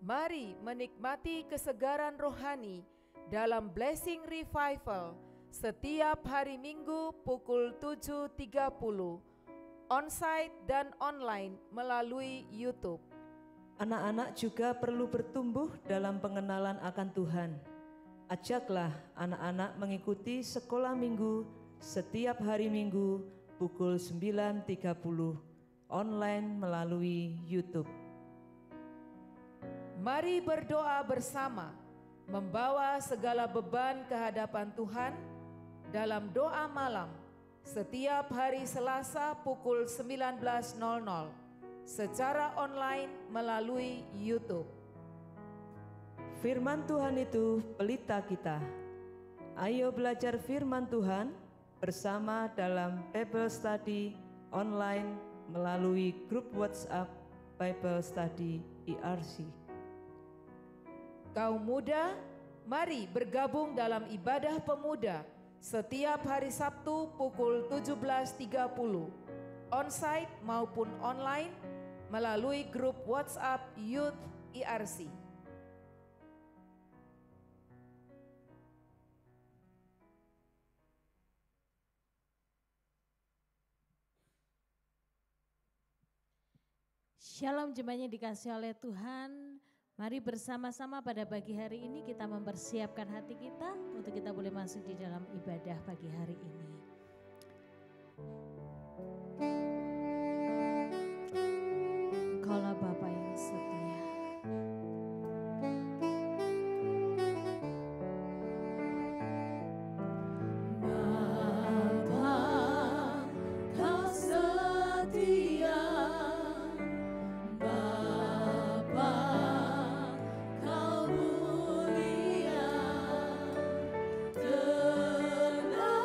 Mari menikmati kesegaran rohani dalam Blessing Revival setiap hari Minggu pukul 7.30, onsite dan online melalui YouTube. Anak-anak juga perlu bertumbuh dalam pengenalan akan Tuhan. Ajaklah anak-anak mengikuti sekolah minggu setiap hari Minggu pukul 9.30, online melalui YouTube. Mari berdoa bersama, membawa segala beban ke hadapan Tuhan dalam doa malam setiap hari Selasa pukul 19.00 secara online melalui YouTube. Firman Tuhan itu pelita kita. Ayo belajar firman Tuhan bersama dalam Bible Study online melalui grup WhatsApp Bible Study IRC. Kaum muda, mari bergabung dalam ibadah pemuda setiap hari Sabtu pukul 17.30, onsite maupun online melalui grup WhatsApp Youth IRC. Shalom jemaatnya dikasih oleh Tuhan. Mari bersama-sama pada pagi hari ini kita mempersiapkan hati kita untuk kita boleh masuk di dalam ibadah pagi hari ini. Engkaulah Bapa yang setia. Bapa, Kau setia. Tenang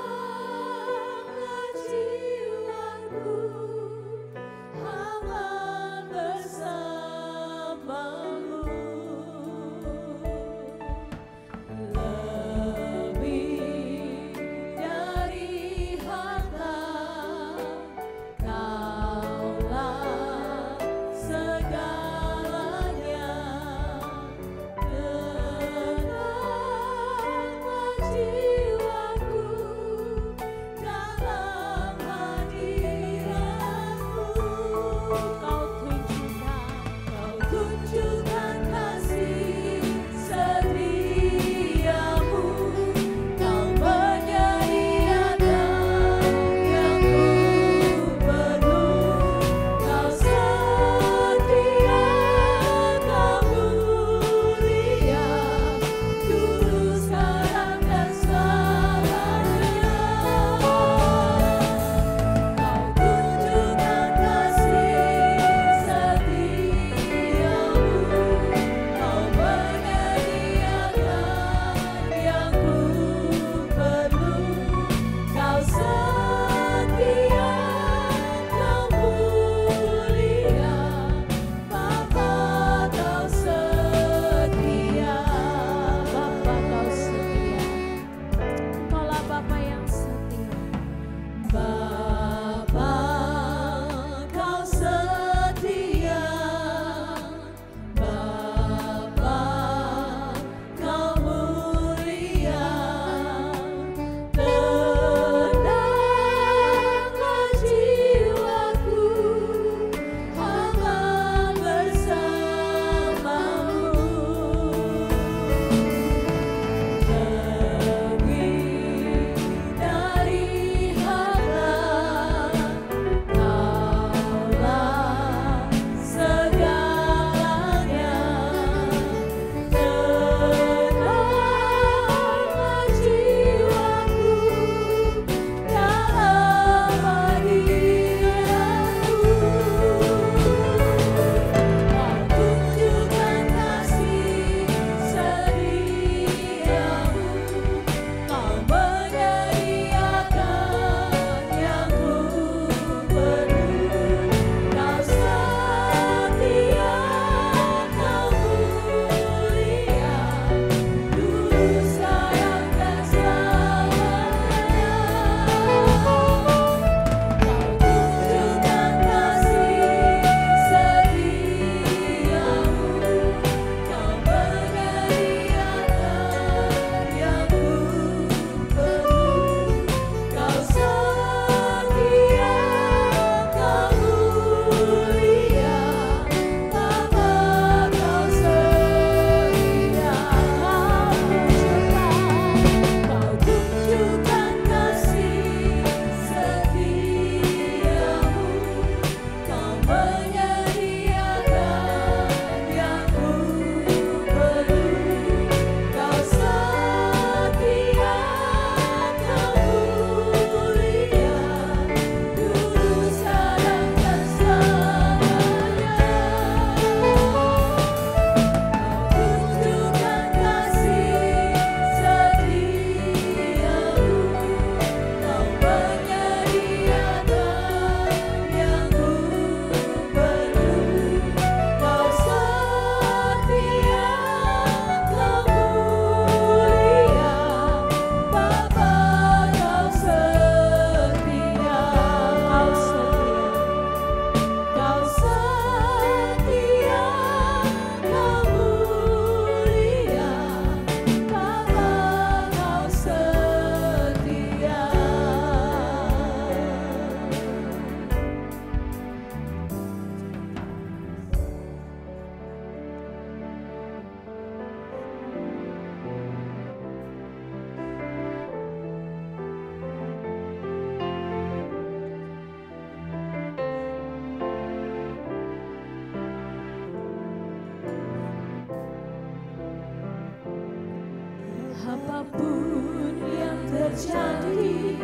terjadi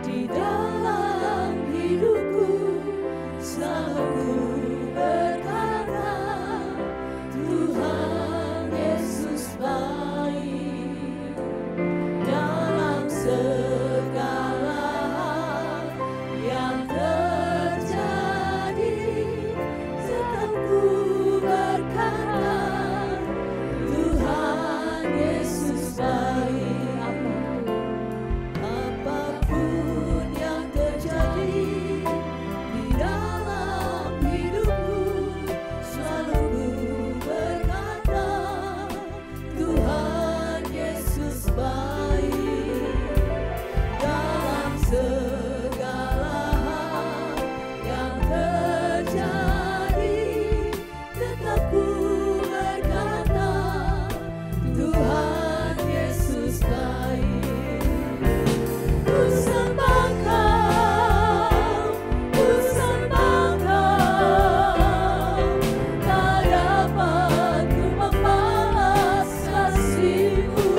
di dalam hidupku, selalu ku berkata, Tuhan Yesus baik. Dalam segala hal yang terjadi, tetap ku berkata, Tuhan Yesus baik. Apapun yang terjadi di dalam hidupku, selalu ku berkata, Tuhan Yesus baik. Dalam segala hal yang terjadi, tetap ku berkata, Tuhan Yesus baik. Ku sembah Kau, ku sembah Kau, tak dapat ku membalas kasih-Mu.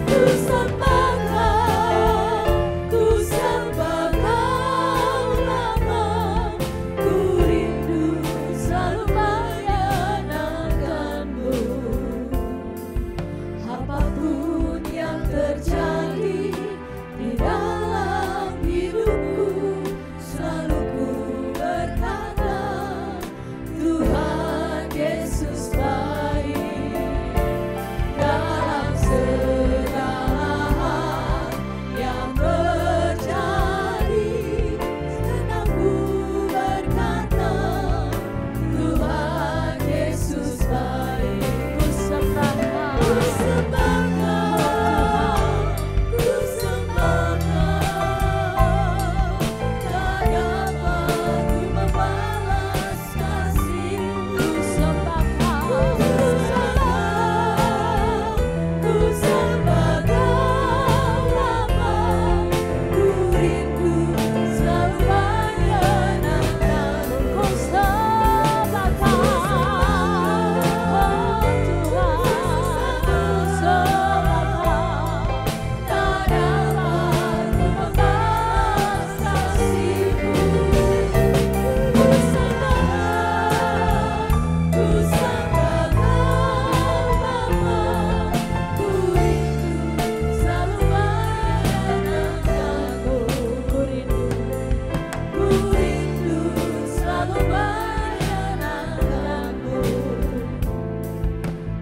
Ku sembah Kau, ku sembah Kau Bapa, ku rindu selalu menyanakanmu. Apapun yang terjadi di dalam hidupku, selalu ku berkata, Tuhan Yesus baik. Dalam segala hal yang terjadi, tetap ku berkata, Tuhan Yesus baik. Ku sembah Kau, ku sembah Kau, ku sembah Kau, tak dapat ku membalas kasih-Mu. Ku sembah Kau, ku sembah Kau Bapa, ku rindu selalu menyanakanmu. Ku sembah Kau, oh Tuhan, ku sembah Kau, tak dapat ku membalas kasih-Mu. Ku sembah Kau, ku sembah Kau Bapa, ku rindu selalu menyanakanmu. Ku rindu selalu menyanakanmu.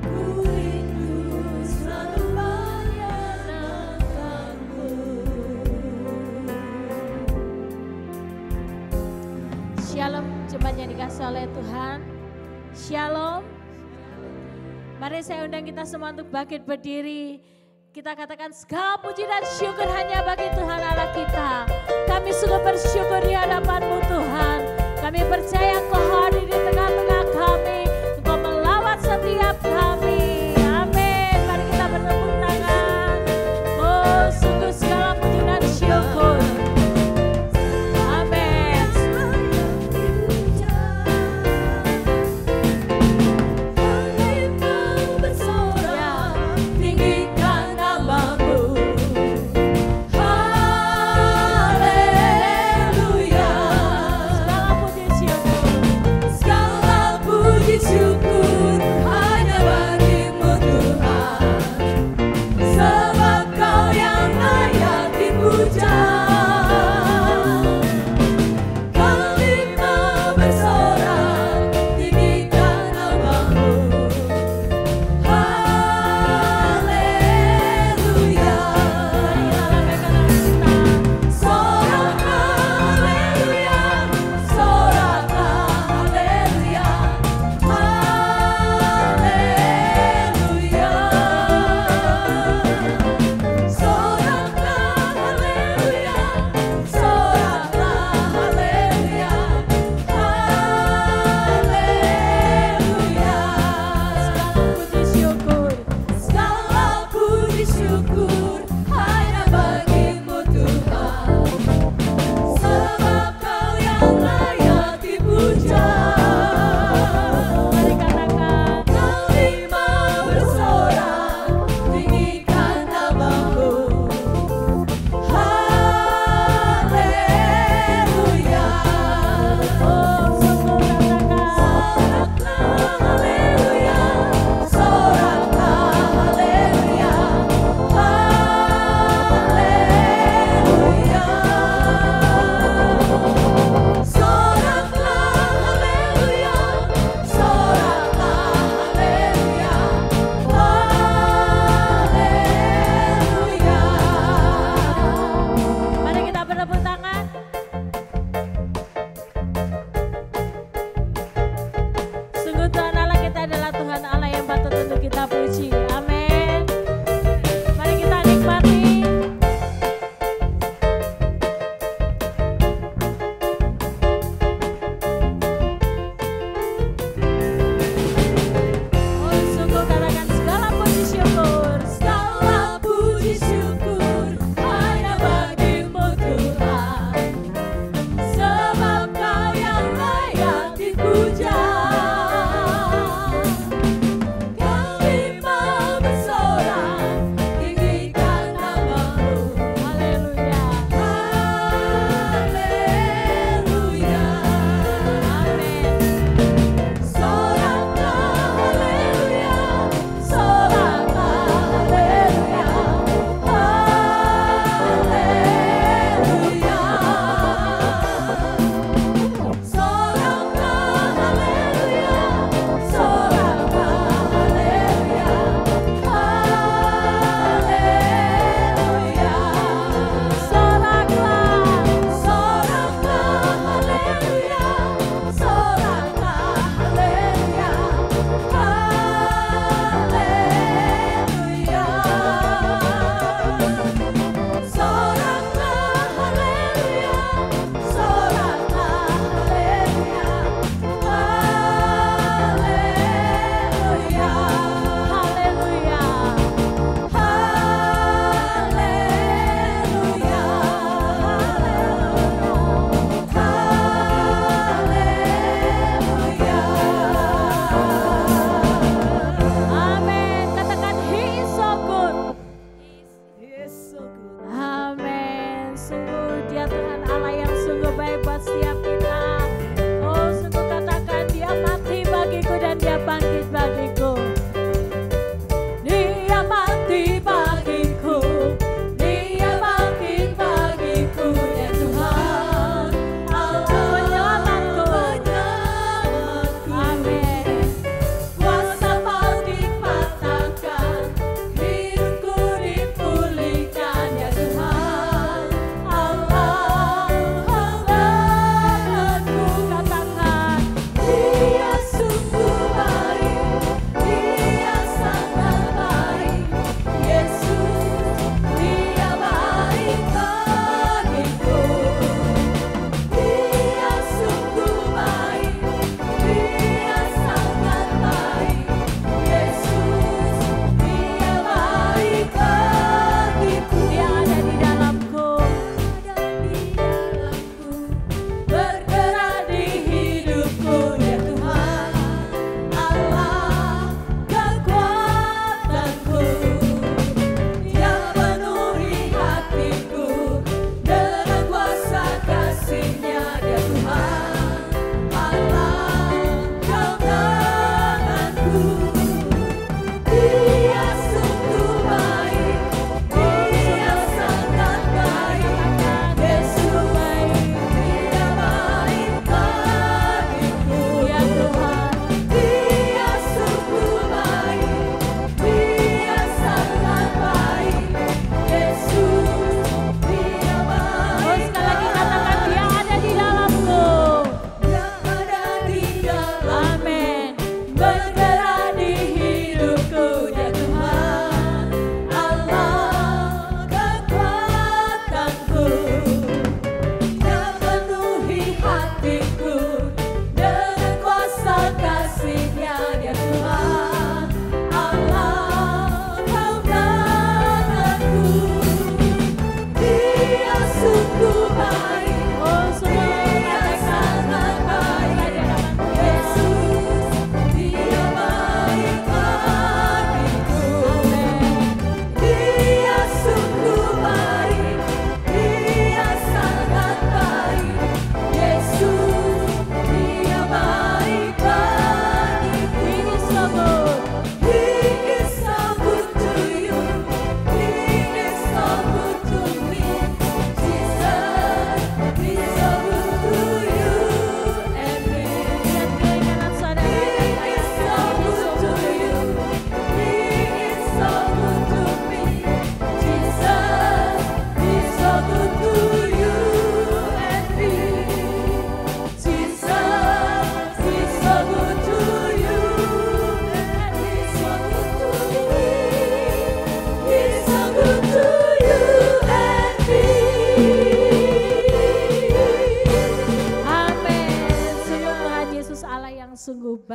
Ku rindu selalu menyanakanmu. Shalom, jemaat yang dikasih oleh Tuhan. Shalom. Mari saya undang kita semua untuk bangkit berdiri. Kita katakan segala puji dan syukur hanya bagi Tuhan Allah kita. Kami sungguh bersyukur di hadapan-Mu Tuhan. Kami percaya Engkau hadir di tengah-tengah kami. Engkau melawat setiap kami. Amin. Mari kita bertepuk tangan. Oh, sungguh segala puji dan syukur. Amin. Harimau bersorak, tinggikan nama-Mu. Haleluya.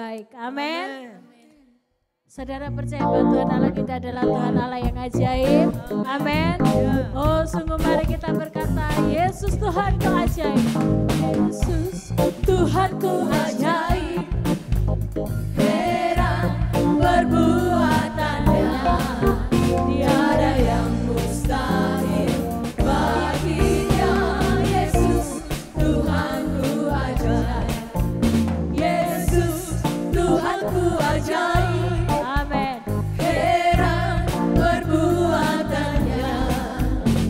baik. Amin. Saudara percaya bahwa Tuhan Allah kita adalah Tuhan Allah yang ajaib. Amin. Oh sungguh mari kita berkata, Yesus Tuhanku ajaib. Yesus Tuhanku ajaib. Heran perbuatannya, tiada yang mustahil baginya. Yesus Tuhanku ajaib. Yesus Tuhanku ajaib. Amin. Heran perbuatannya,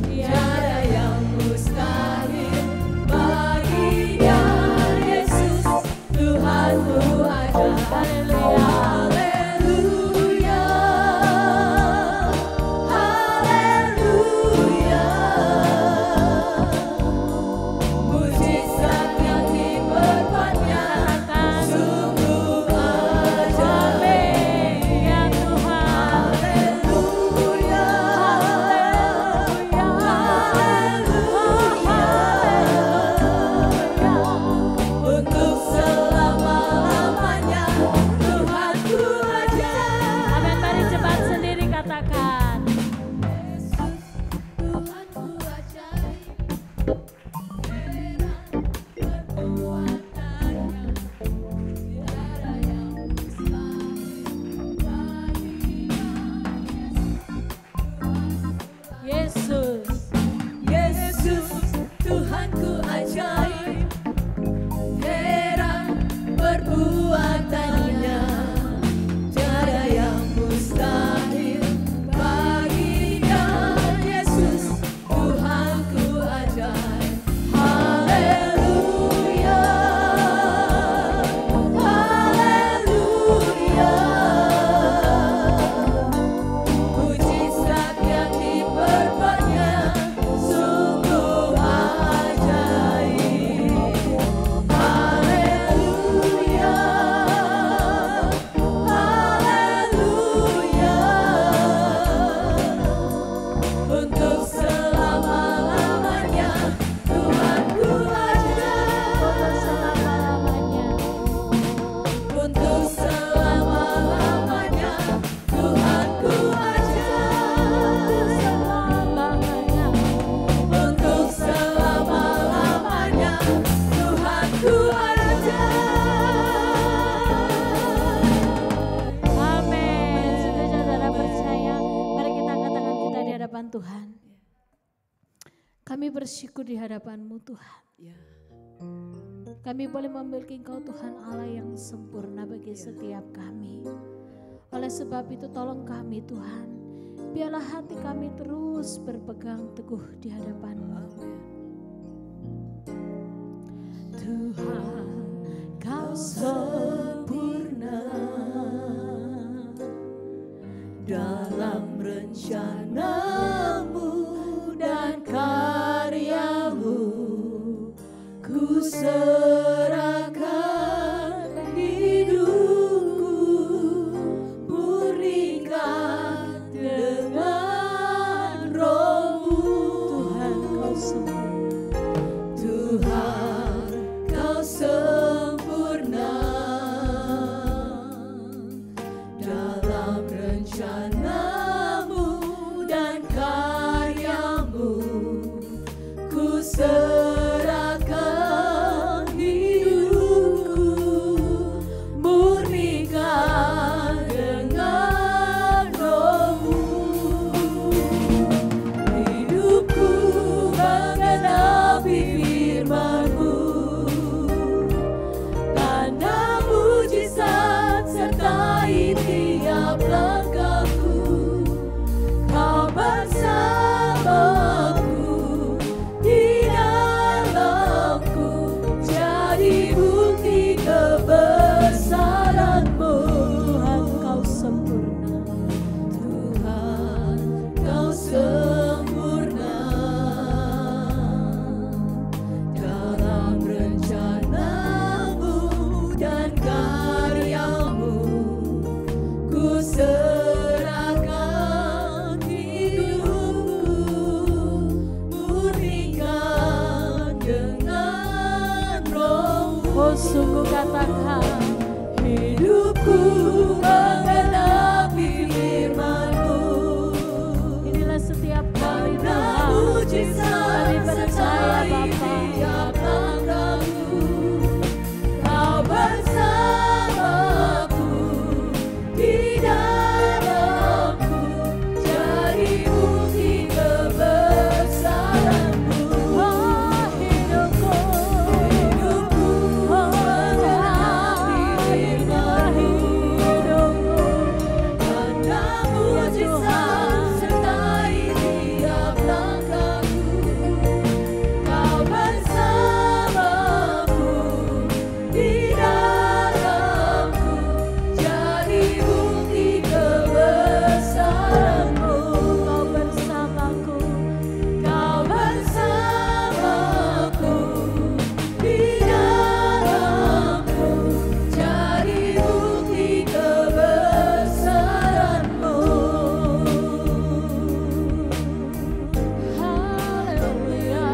tiada yang mustahil baginya. Yesus Tuhanku ajaib. Haleluya. Tuhan, kami bersyukur di hadapan-Mu Tuhan. Kami boleh memiliki Engkau Tuhan Allah yang sempurna bagi setiap kami. Oleh sebab itu tolong kami Tuhan, biarlah hati kami terus berpegang teguh di hadapan-Mu. Tuhan, Kau sempurna dalam rencana-Mu dan karya-Mu. Ku serahkan hidupku, murnikan dengan Roh-Mu. Tuhan, Kau sempurna. Tuhan, Kau sempurna dalam rencana-Mu dan karya-Mu. Ku serahkan hidupku, murnikan dengan Roh-Mu. Hidupku menggenapi firman-Mu, tanda mujizat sertai tiap langkahku. Kau bersamaku di dalamku, jadi bukti kebesaran-Mu. Tuhan, Kau sempurna. Tuhan, Kau sempurna dalam rencana-Mu dan karya-Mu. Ku serahkan hidupku, murnikan dengan Roh-Mu. Oh sungguh katakan hidup hidupku menggenapi firman-Mu. Inilah setiap kali Karena Tuhan mujizat kami percaya sertai Bapa. tiap langkahku. Kau bersamaku di dalamku, jadi bukti kebesaran-Mu. Hidupku Menggenapi firman-Mu. Karena mujizat sertai tiap langkahku. Kau bersamaku di dalamku, jadi bukti kebesaran-Mu. Kau bersamaku, Kau bersamaku di dalamku, jadi bukti kebesaran-Mu. haleluya.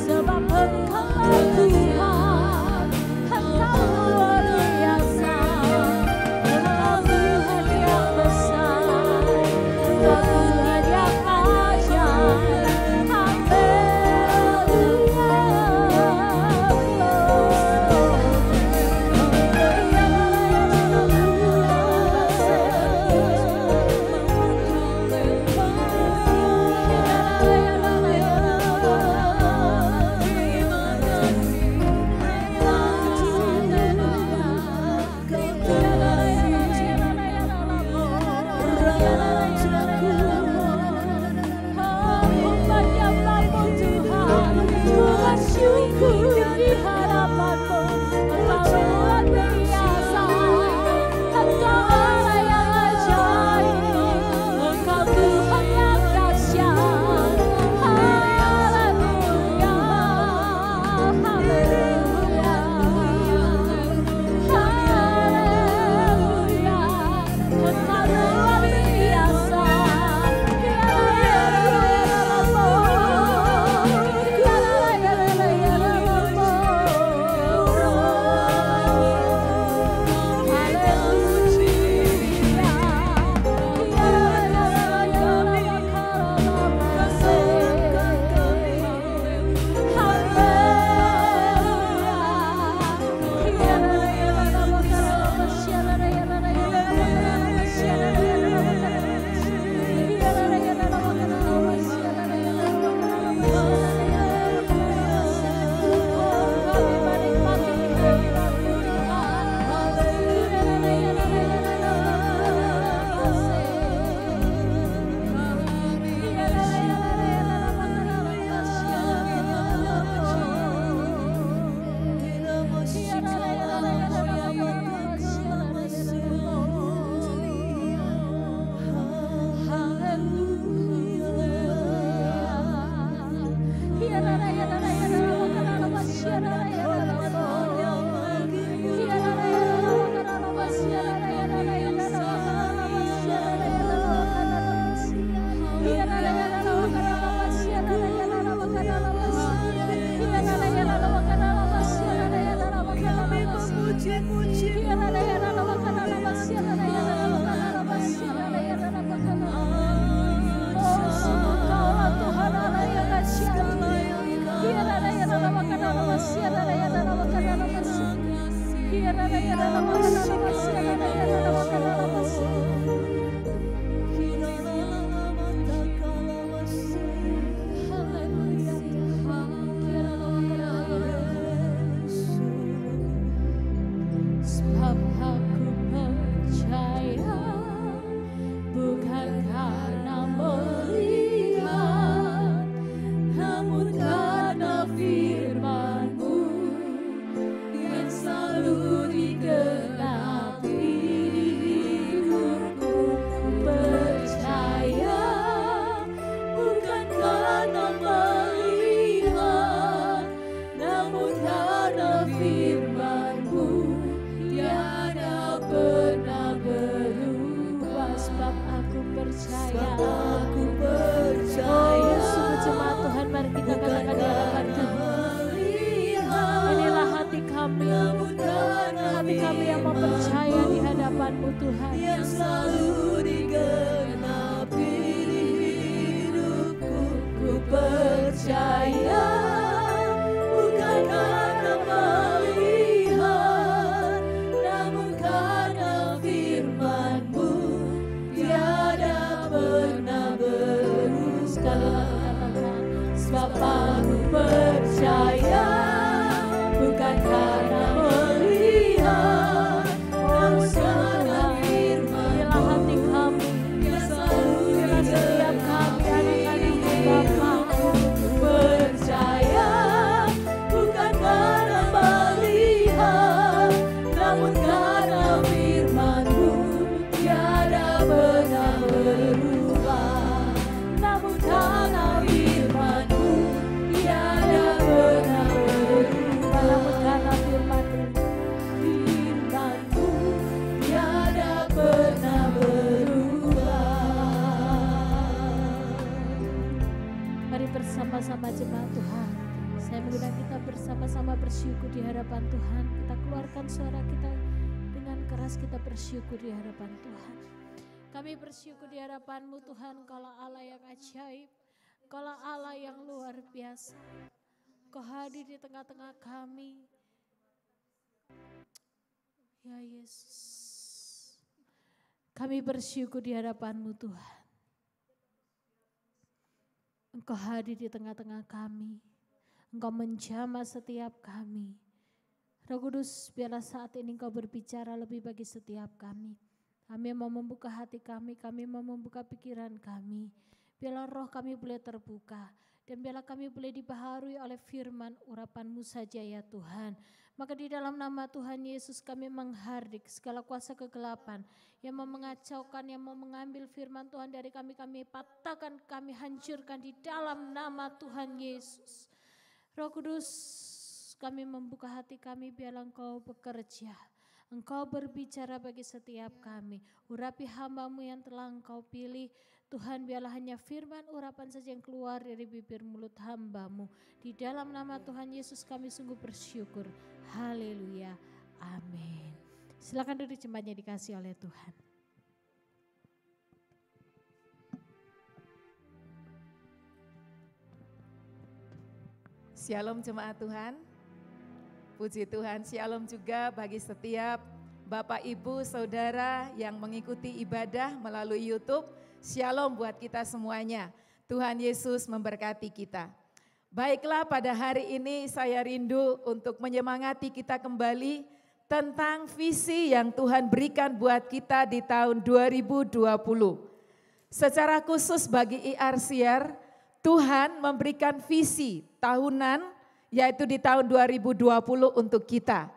Sebab Engkau Tuhan, Engkau luar biasa, Engkau Tuhan yang besar, Engkau Tuhan yang ajaib. Syukur di hadapan-Mu, Engkau luar biasa, Engkau Allah yang ajaib, Engkau Tuhan yang dahsyat. Haleluya, haleluya, haleluya, Engkau luar biasa. Sebab aku percaya bukan karena melihat, namun karena firman-Mu yang selalu digenapi hidupku. Percaya bukan karena melihat, namun karena firman-Mu tiada pernah berubah. Sebab aku percaya, oh sungguh jemaat Tuhan, mari kita katakan di hadapan Tuhan. Inilah hati kami yang mempercaya di hadapan hadapan-Mu Tuhan. yang selalu digenapi di hidupku. Ku percaya bukan karena melihat, namun karena firman-Mu tiada pernah berubah. Sebab aku percaya bukan karena melihat, namun karena firman-Mu Biarlah hati kami, yang selalu biarlah setiap kami anak-anak-Mu Bapa. percaya bukan karena melihat, namun karena firman-Mu tiada pernah berubah. Namun karena firman-Mu tiada pernah berubah. Namun karena firman-Mu, Firman-Mu tiada pernah berubah. mari bersama-sama jemaat Tuhan. Saya mengundang kita bersama-sama bersyukur di hadapan Tuhan. Kita keluarkan suara kita dengan keras, kita bersyukur di hadapan Tuhan. Kami bersyukur di hadapan-Mu Tuhan, Kaulah Allah yang ajaib, Kaulah Allah yang luar biasa. Kau hadir di tengah-tengah kami. Ya Yesus, kami bersyukur di hadapan-Mu Tuhan. Engkau hadir di tengah-tengah kami. Engkau menjamah setiap kami. Roh Kudus, biarlah saat ini Engkau berbicara lebih bagi setiap kami. Kami mau membuka hati kami mau membuka pikiran kami. Biarlah roh kami boleh terbuka. Dan biarlah kami boleh dibaharui oleh firman urapan-Mu saja ya Tuhan. Maka di dalam nama Tuhan Yesus kami menghardik segala kuasa kegelapan yang mau mengacaukan, yang mau mengambil firman Tuhan dari kami patahkan, kami hancurkan di dalam nama Tuhan Yesus. Roh Kudus, kami membuka hati kami, biarlah Engkau bekerja. Engkau berbicara bagi setiap kami. Urapi hamba-Mu yang telah Engkau pilih. Tuhan, biarlah hanya firman urapan saja yang keluar dari bibir mulut hamba-Mu. Di dalam nama Tuhan Yesus kami sungguh bersyukur. Haleluya. Amin. Silakan duduk, jemaatnya dikasih oleh Tuhan. Shalom jemaat Tuhan. Puji Tuhan, shalom juga bagi setiap Bapak, Ibu, Saudara yang mengikuti ibadah melalui YouTube. Shalom buat kita semuanya. Tuhan Yesus memberkati kita. Baiklah, pada hari ini saya rindu untuk menyemangati kita kembali tentang visi yang Tuhan berikan buat kita di tahun 2020. Secara khusus bagi IRCR, Tuhan memberikan visi tahunan, yaitu di tahun 2020 untuk kita.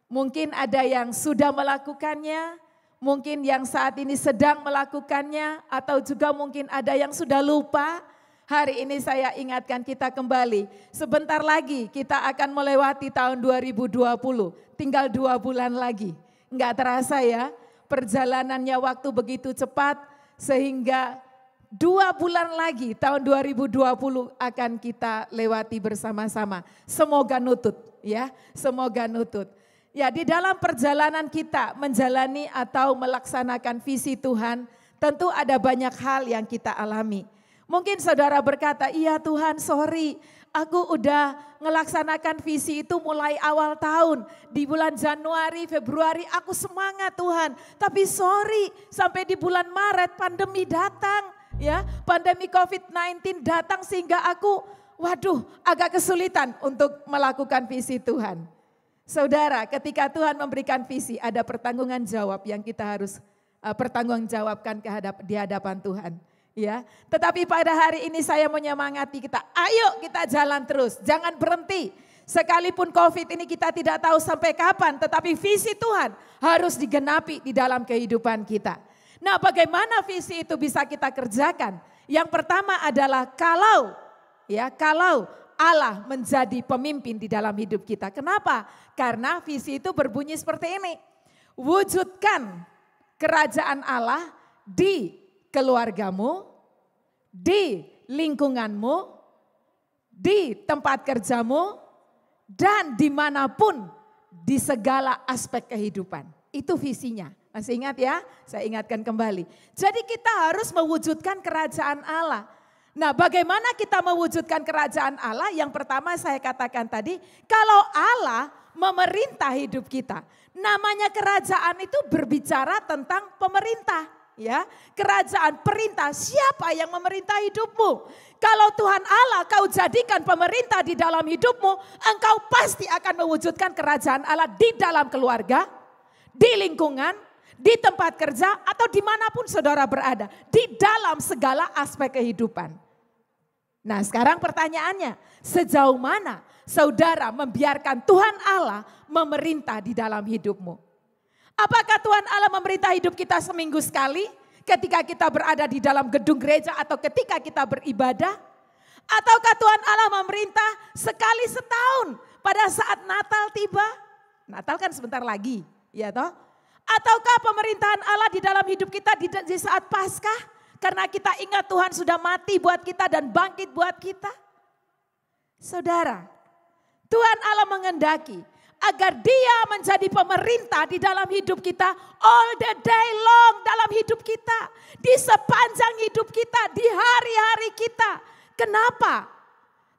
Mungkin ada yang sudah melakukannya, mungkin yang saat ini sedang melakukannya, atau juga mungkin ada yang sudah lupa. Hari ini saya ingatkan kita kembali, sebentar lagi kita akan melewati tahun 2020, tinggal 2 bulan lagi. Enggak terasa ya, perjalanannya waktu begitu cepat sehingga 2 bulan lagi tahun 2020 akan kita lewati bersama-sama. Semoga nutut ya, semoga nutut. Ya, di dalam perjalanan kita menjalani atau melaksanakan visi Tuhan, tentu ada banyak hal yang kita alami. Mungkin saudara berkata, iya Tuhan sorry, aku udah ngelaksanakan visi itu mulai awal tahun. Di bulan Januari, Februari aku semangat Tuhan. Tapi sorry, sampai di bulan Maret pandemi datang. Ya, pandemi COVID-19 datang sehingga aku, agak kesulitan untuk melakukan visi Tuhan. Saudara, ketika Tuhan memberikan visi, ada pertanggungan jawab yang kita harus pertanggungjawabkan di hadapan Tuhan. Ya, tetapi pada hari ini saya menyemangati kita, ayo kita jalan terus, jangan berhenti. Sekalipun COVID ini kita tidak tahu sampai kapan, tetapi visi Tuhan harus digenapi di dalam kehidupan kita. Nah, bagaimana visi itu bisa kita kerjakan? Yang pertama adalah kalau Allah menjadi pemimpin di dalam hidup kita. Kenapa? Karena visi itu berbunyi seperti ini. Wujudkan kerajaan Allah di keluargamu, di lingkunganmu, di tempat kerjamu, dan dimanapun di segala aspek kehidupan. Itu visinya. Masih ingat ya? Saya ingatkan kembali. Jadi kita harus mewujudkan kerajaan Allah. Nah, bagaimana kita mewujudkan kerajaan Allah? Yang pertama saya katakan tadi, kalau Allah memerintah hidup kita. Namanya kerajaan itu berbicara tentang pemerintah, ya. Kerajaan, perintah, siapa yang memerintah hidupmu? Kalau Tuhan Allah kau jadikan pemerintah di dalam hidupmu, engkau pasti akan mewujudkan kerajaan Allah di dalam keluarga, di lingkungan, di tempat kerja, atau dimanapun saudara berada. Di dalam segala aspek kehidupan. Nah, sekarang pertanyaannya, sejauh mana saudara membiarkan Tuhan Allah memerintah di dalam hidupmu? Apakah Tuhan Allah memerintah hidup kita seminggu sekali ketika kita berada di dalam gedung gereja atau ketika kita beribadah? Ataukah Tuhan Allah memerintah sekali setahun pada saat Natal tiba? Natal kan sebentar lagi, ya toh? Ataukah pemerintahan Allah di dalam hidup kita di saat Paskah? Karena kita ingat Tuhan sudah mati buat kita dan bangkit buat kita. Saudara, Tuhan Allah menghendaki agar Dia menjadi pemerintah di dalam hidup kita all the day long dalam hidup kita. Di sepanjang hidup kita, di hari-hari kita. Kenapa?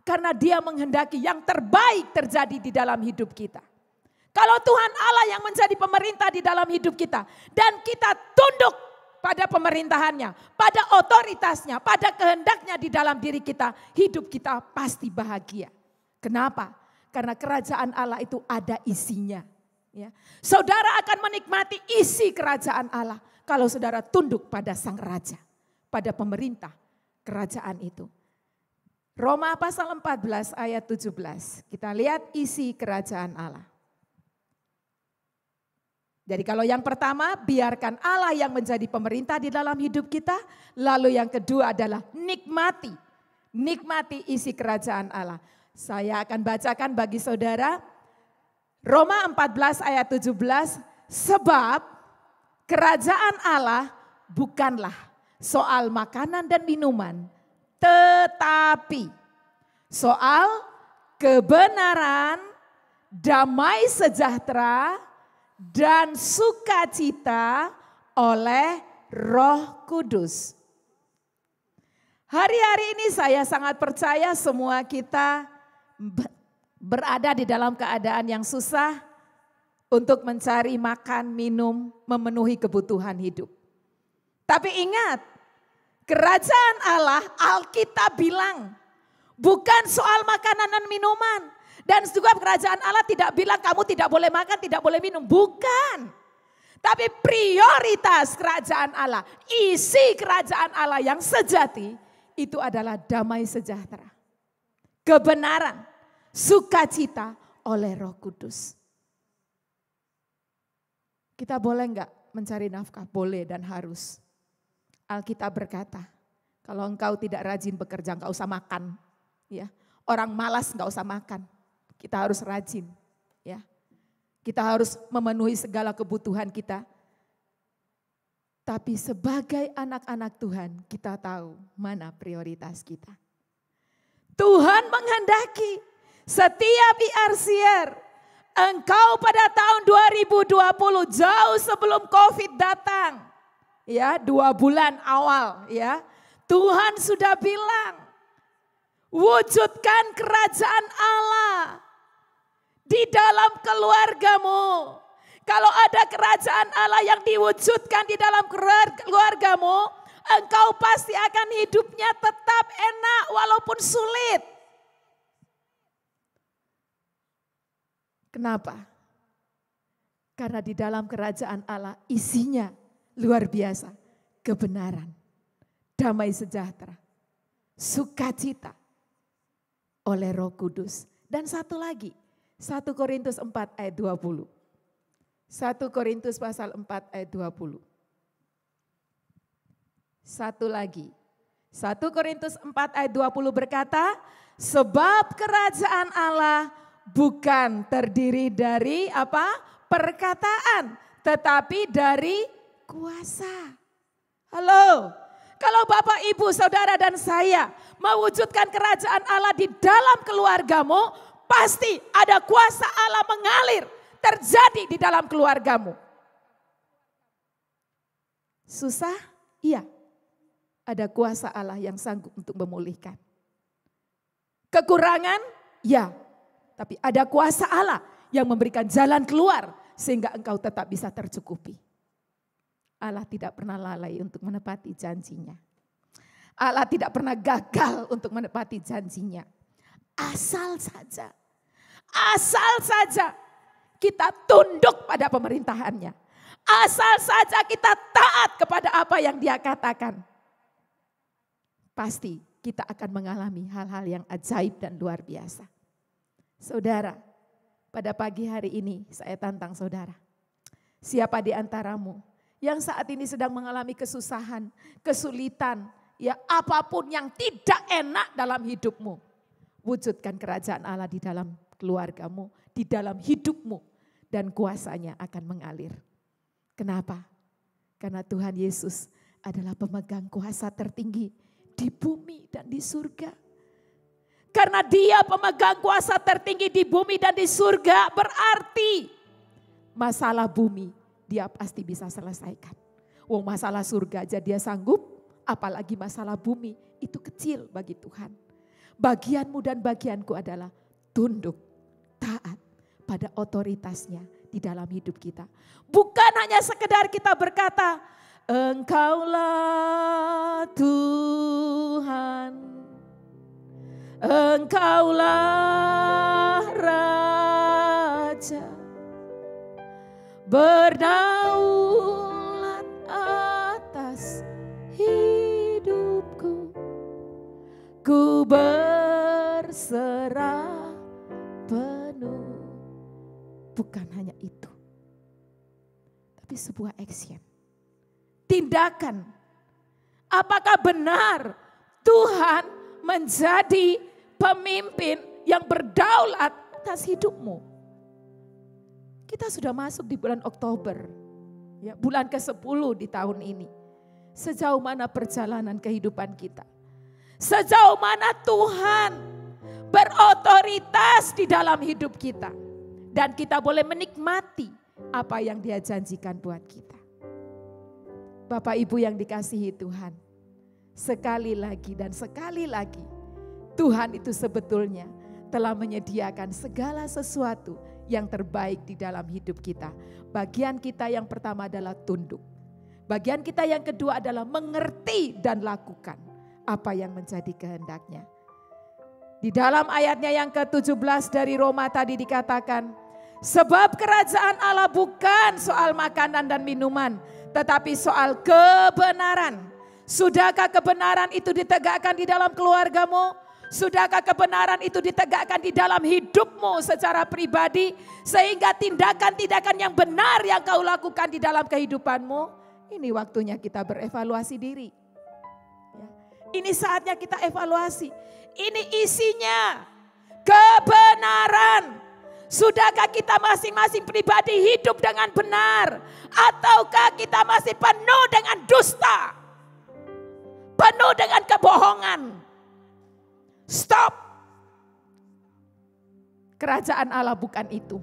Karena Dia menghendaki yang terbaik terjadi di dalam hidup kita. Kalau Tuhan Allah yang menjadi pemerintah di dalam hidup kita dan kita tunduk pada pemerintahannya, pada otoritasnya, pada kehendaknya di dalam diri kita, hidup kita pasti bahagia. Kenapa? Karena kerajaan Allah itu ada isinya. Ya. Saudara akan menikmati isi kerajaan Allah kalau saudara tunduk pada Sang Raja, pada pemerintah kerajaan itu. Roma pasal 14 ayat 17, kita lihat isi kerajaan Allah. Jadi kalau yang pertama, biarkan Allah yang menjadi pemerintah di dalam hidup kita. Lalu yang kedua adalah nikmati isi kerajaan Allah. Saya akan bacakan bagi saudara Roma 14 ayat 17. Sebab kerajaan Allah bukanlah soal makanan dan minuman, tetapi soal kebenaran, damai sejahtera, dan sukacita oleh Roh Kudus. Hari-hari ini saya sangat percaya semua kita berada di dalam keadaan yang susah untuk mencari makan, minum, memenuhi kebutuhan hidup. Tapi ingat, kerajaan Allah, Alkitab bilang, bukan soal makanan dan minuman. Dan juga kerajaan Allah tidak bilang kamu tidak boleh makan, tidak boleh minum. Bukan. Tapi prioritas kerajaan Allah, isi kerajaan Allah yang sejati, itu adalah damai sejahtera, kebenaran, sukacita oleh Roh Kudus. Kita boleh enggak mencari nafkah? Boleh dan harus. Alkitab berkata, kalau engkau tidak rajin bekerja, enggak usah makan. Ya, orang malas enggak usah makan. Kita harus rajin, ya. Kita harus memenuhi segala kebutuhan kita. Tapi sebagai anak-anak Tuhan, kita tahu mana prioritas kita. Tuhan menghendaki setiap IRCR, engkau pada tahun 2020 jauh sebelum COVID datang, ya 2 bulan awal, ya Tuhan sudah bilang, wujudkan kerajaan Allah di dalam keluargamu. Kalau ada kerajaan Allah yang diwujudkan di dalam keluargamu, engkau pasti akan hidupnya tetap enak walaupun sulit. Kenapa? Karena di dalam kerajaan Allah isinya luar biasa. Kebenaran, damai sejahtera, sukacita oleh Roh Kudus. Dan satu lagi, 1 Korintus 4 ayat 20. 1 Korintus pasal 4 ayat 20. Satu lagi. 1 Korintus 4 ayat 20 berkata, sebab kerajaan Allah bukan terdiri dari apa? Perkataan, tetapi dari kuasa. Halo. Kalau Bapak, Ibu, Saudara dan saya mewujudkan kerajaan Allah di dalam keluargamu, pasti ada kuasa Allah mengalir terjadi di dalam keluargamu. Susah? Iya. Ada kuasa Allah yang sanggup untuk memulihkan. Kekurangan? Ya. Tapi ada kuasa Allah yang memberikan jalan keluar sehingga engkau tetap bisa tercukupi. Allah tidak pernah lalai untuk menepati janjinya. Allah tidak pernah gagal untuk menepati janjinya. Asal saja kita tunduk pada pemerintahannya. Asal saja kita taat kepada apa yang dia katakan. Pasti kita akan mengalami hal-hal yang ajaib dan luar biasa. Saudara, pada pagi hari ini saya tantang saudara. Siapa di antaramu yang saat ini sedang mengalami kesusahan, kesulitan, ya apapun yang tidak enak dalam hidupmu. Wujudkan kerajaan Allah di dalam keluargamu, di dalam hidupmu. Dan kuasanya akan mengalir. Kenapa? Karena Tuhan Yesus adalah pemegang kuasa tertinggi di bumi dan di surga. Karena dia pemegang kuasa tertinggi di bumi dan di surga, berarti masalah bumi dia pasti bisa selesaikan. Wong masalah surga aja dia sanggup, apalagi masalah bumi itu kecil bagi Tuhan. Bagianmu dan bagianku adalah tunduk, taat pada otoritasnya di dalam hidup kita. Bukan hanya sekedar kita berkata, Engkaulah Tuhan, Engkaulah Raja, berdaulat atas hidupku, ku berserah penuh. Bukan hanya itu, tapi sebuah action, tindakan. Apakah benar Tuhan menjadi pemimpin yang berdaulat atas hidupmu? Kita sudah masuk di bulan Oktober, ya, bulan ke-10 di tahun ini. Sejauh mana perjalanan kehidupan kita? Sejauh mana Tuhan berotoritas di dalam hidup kita? Dan kita boleh menikmati apa yang dia janjikan buat kita. Bapak Ibu yang dikasihi Tuhan, sekali lagi dan sekali lagi Tuhan itu sebetulnya telah menyediakan segala sesuatu yang terbaik di dalam hidup kita. Bagian kita yang pertama adalah tunduk. Bagian kita yang kedua adalah mengerti dan lakukan apa yang menjadi kehendaknya. Di dalam ayatnya yang ke-17 dari Roma tadi dikatakan, sebab kerajaan Allah bukan soal makanan dan minuman, tetapi soal kebenaran. Sudahkah kebenaran itu ditegakkan di dalam keluargamu? Sudahkah kebenaran itu ditegakkan di dalam hidupmu secara pribadi? Sehingga tindakan-tindakan yang benar yang kau lakukan di dalam kehidupanmu, ini waktunya kita berevaluasi diri. Ini saatnya kita evaluasi. Ini isinya kebenaran. Sudahkah kita masing-masing pribadi hidup dengan benar? Ataukah kita masih penuh dengan dusta? Penuh dengan kebohongan? Stop. Kerajaan Allah bukan itu.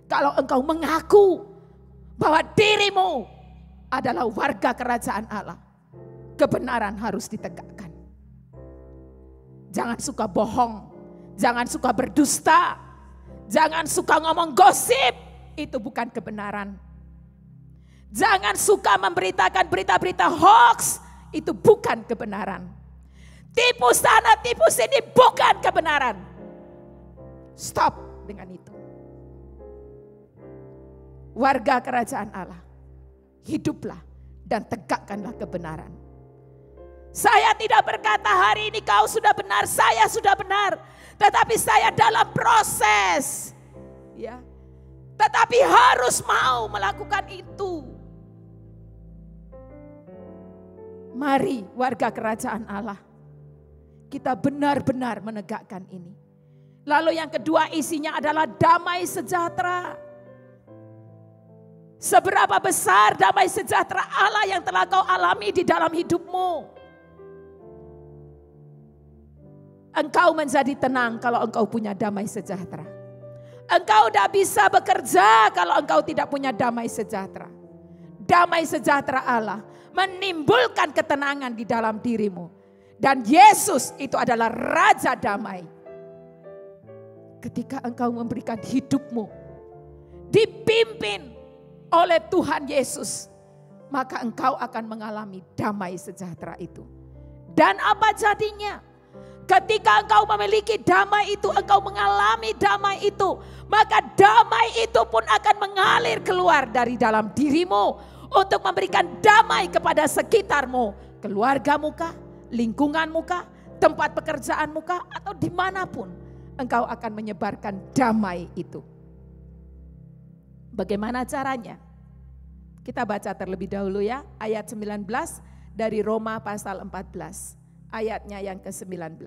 Kalau engkau mengaku bahwa dirimu adalah warga kerajaan Allah, kebenaran harus ditegakkan. Jangan suka bohong, jangan suka berdusta. Jangan suka ngomong gosip, itu bukan kebenaran. Jangan suka memberitakan berita-berita hoax, itu bukan kebenaran. Tipu sana, tipu sini, bukan kebenaran. Stop dengan itu. Warga kerajaan Allah, hiduplah dan tegakkanlah kebenaran. Saya tidak berkata hari ini kau sudah benar, saya sudah benar. Tetapi saya dalam proses. Ya. Tetapi harus mau melakukan itu. Mari warga kerajaan Allah, kita benar-benar menegakkan ini. Lalu yang kedua isinya adalah damai sejahtera. Seberapa besar damai sejahtera Allah yang telah kau alami di dalam hidupmu? Engkau menjadi tenang kalau engkau punya damai sejahtera. Engkau tidak bisa bekerja kalau engkau tidak punya damai sejahtera. damai sejahtera Allah menimbulkan ketenangan di dalam dirimu. Dan Yesus itu adalah Raja Damai. Ketika engkau memberikan hidupmu dipimpin oleh Tuhan Yesus, maka engkau akan mengalami damai sejahtera itu. Dan apa jadinya? Ketika engkau memiliki damai itu, engkau mengalami damai itu, maka damai itu pun akan mengalir keluar dari dalam dirimu untuk memberikan damai kepada sekitarmu, keluargamu kah, lingkunganmu kah, tempat pekerjaanmu kah, atau dimanapun engkau akan menyebarkan damai itu. Bagaimana caranya? Kita baca terlebih dahulu ya, ayat 19 dari Roma pasal 14. Ayatnya yang ke-19.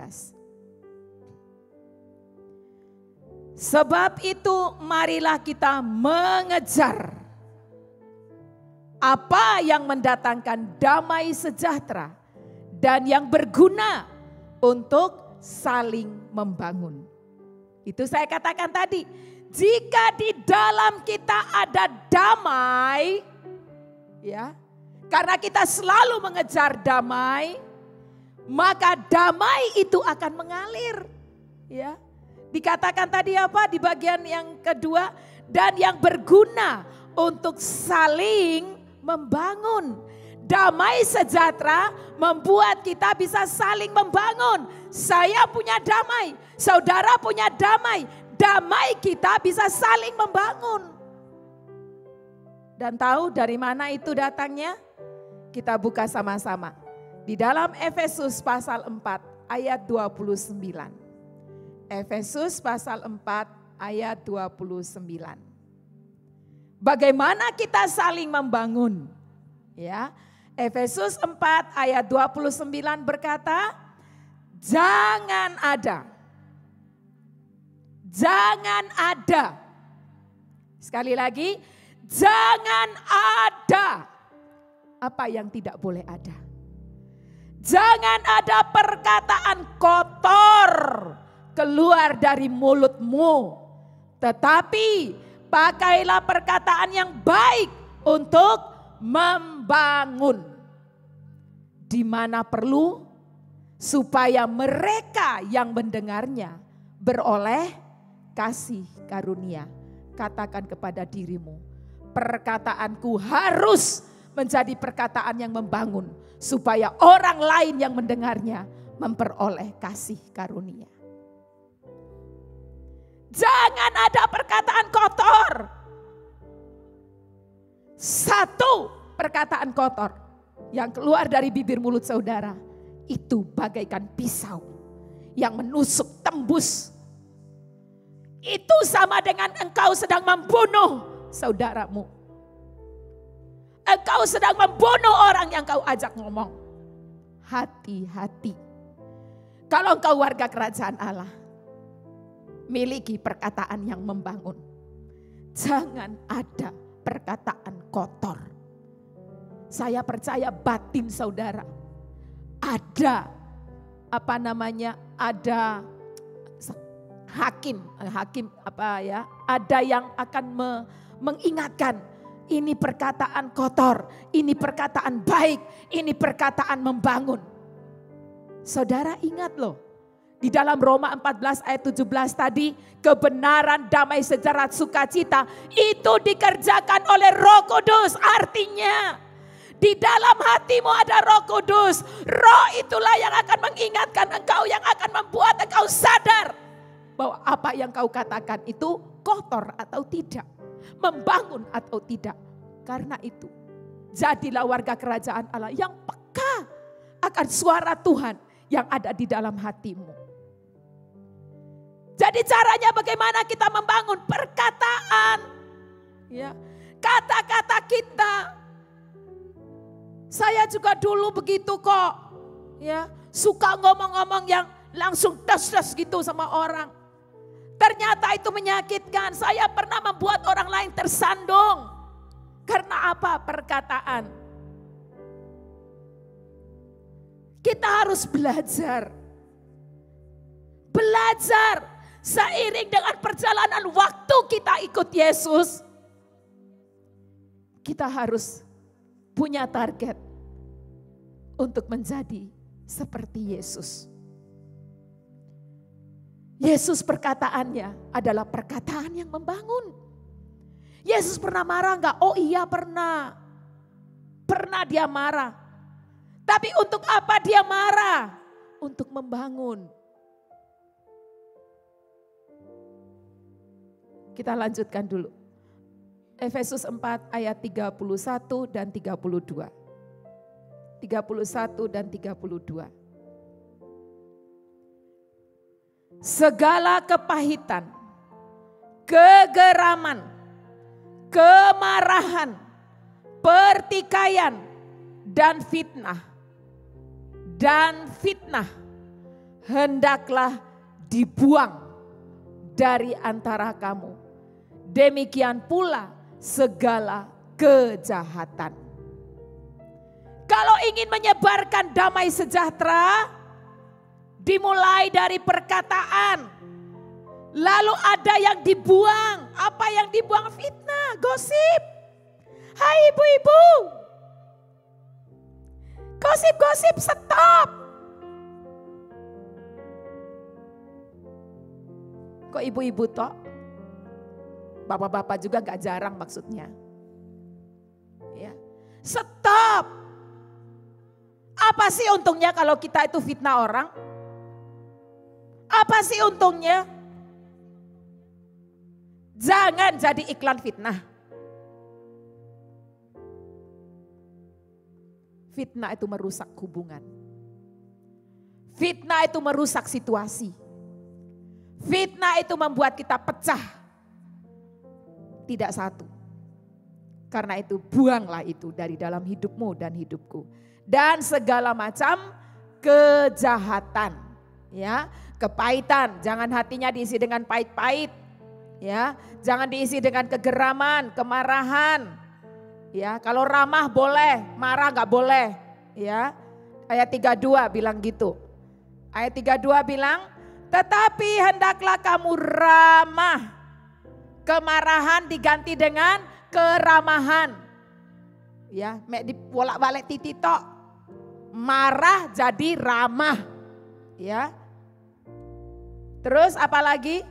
Sebab itu marilah kita mengejar apa yang mendatangkan damai sejahtera dan yang berguna untuk saling membangun. Itu saya katakan tadi, jika di dalam kita ada damai, ya, karena kita selalu mengejar damai, maka damai itu akan mengalir. Ya, dikatakan tadi apa di bagian yang kedua, dan yang berguna untuk saling membangun. Damai sejahtera membuat kita bisa saling membangun. Saya punya damai, saudara punya damai. Damai kita bisa saling membangun. Dan tahu dari mana itu datangnya? Kita buka sama-sama. Di dalam Efesus pasal 4 ayat 29. Efesus pasal 4 ayat 29. Bagaimana kita saling membangun? Ya, Efesus 4 ayat 29 berkata, jangan ada. Sekali lagi, jangan ada. Apa yang tidak boleh ada? Jangan ada perkataan kotor keluar dari mulutmu. Tetapi pakailah perkataan yang baik untuk membangun. Di mana perlu, supaya mereka yang mendengarnya beroleh kasih karunia. Katakan kepada dirimu, perkataanku harus menjadi perkataan yang membangun, supaya orang lain yang mendengarnya memperoleh kasih karunia. Jangan ada perkataan kotor. Satu perkataan kotor yang keluar dari bibir mulut saudara, itu bagaikan pisau yang menusuk tembus. Itu sama dengan engkau sedang membunuh saudaramu. Engkau sedang membunuh orang yang kau ajak ngomong. Hati-hati. Kalau engkau warga kerajaan Allah, miliki perkataan yang membangun. Jangan ada perkataan kotor. Saya percaya batin saudara ada ada hakim ada yang akan mengingatkan, ini perkataan kotor, ini perkataan baik, ini perkataan membangun. Saudara ingat loh, di dalam Roma 14 ayat 17 tadi, kebenaran, damai, sejahtera, sukacita itu dikerjakan oleh Roh Kudus. Artinya di dalam hatimu ada Roh Kudus. Roh itulah yang akan mengingatkan engkau, yang akan membuat engkau sadar bahwa apa yang kau katakan itu kotor atau tidak, membangun atau tidak. Karena itu, jadilah warga kerajaan Allah yang peka akan suara Tuhan yang ada di dalam hatimu. Jadi caranya bagaimana kita membangun? Perkataan, ya, kata-kata kita. Saya juga dulu begitu kok, ya, suka ngomong-ngomong yang langsung das-das gitu sama orang. Ternyata itu menyakitkan. Saya pernah membuat orang lain tersandung. Karena apa? Perkataan. Kita harus belajar. Belajar. Seiring dengan perjalanan waktu kita ikut Yesus, kita harus punya target untuk menjadi seperti Yesus. Yesus perkataannya adalah perkataan yang membangun. Yesus pernah marah enggak? Oh iya pernah. Pernah dia marah. Tapi untuk apa dia marah? Untuk membangun. Kita lanjutkan dulu. Efesus 4 ayat 31 dan 32. 31 dan 32. Segala kepahitan, kegeraman, kemarahan, pertikaian, dan fitnah hendaklah dibuang dari antara kamu. Demikian pula segala kejahatan. Kalau ingin menyebarkan damai sejahtera, dimulai dari perkataan. Lalu ada yang dibuang. Apa yang dibuang? Fitnah, gosip. Hai ibu-ibu. Gosip-gosip stop. Kok ibu-ibu toh? Bapak-bapak juga gak jarang maksudnya. Ya. Stop. Apa sih untungnya kalau kita itu fitnah orang? Apa sih untungnya? Jangan jadi iklan fitnah. Fitnah itu merusak hubungan. Fitnah itu merusak situasi. Fitnah itu membuat kita pecah. Tidak satu. Karena itu buanglah itu dari dalam hidupmu dan hidupku. Dan segala macam kejahatan. Ya, kepahitan, jangan hatinya diisi dengan pahit-pahit. Ya, jangan diisi dengan kegeraman, kemarahan. Ya, kalau ramah boleh, marah enggak boleh. Ya. Ayat 32 bilang gitu. Ayat 32 bilang, tetapi hendaklah kamu ramah. Kemarahan diganti dengan keramahan. Ya, mek dibolak-balik titik tok. Marah jadi ramah. Ya. Terus apa lagi?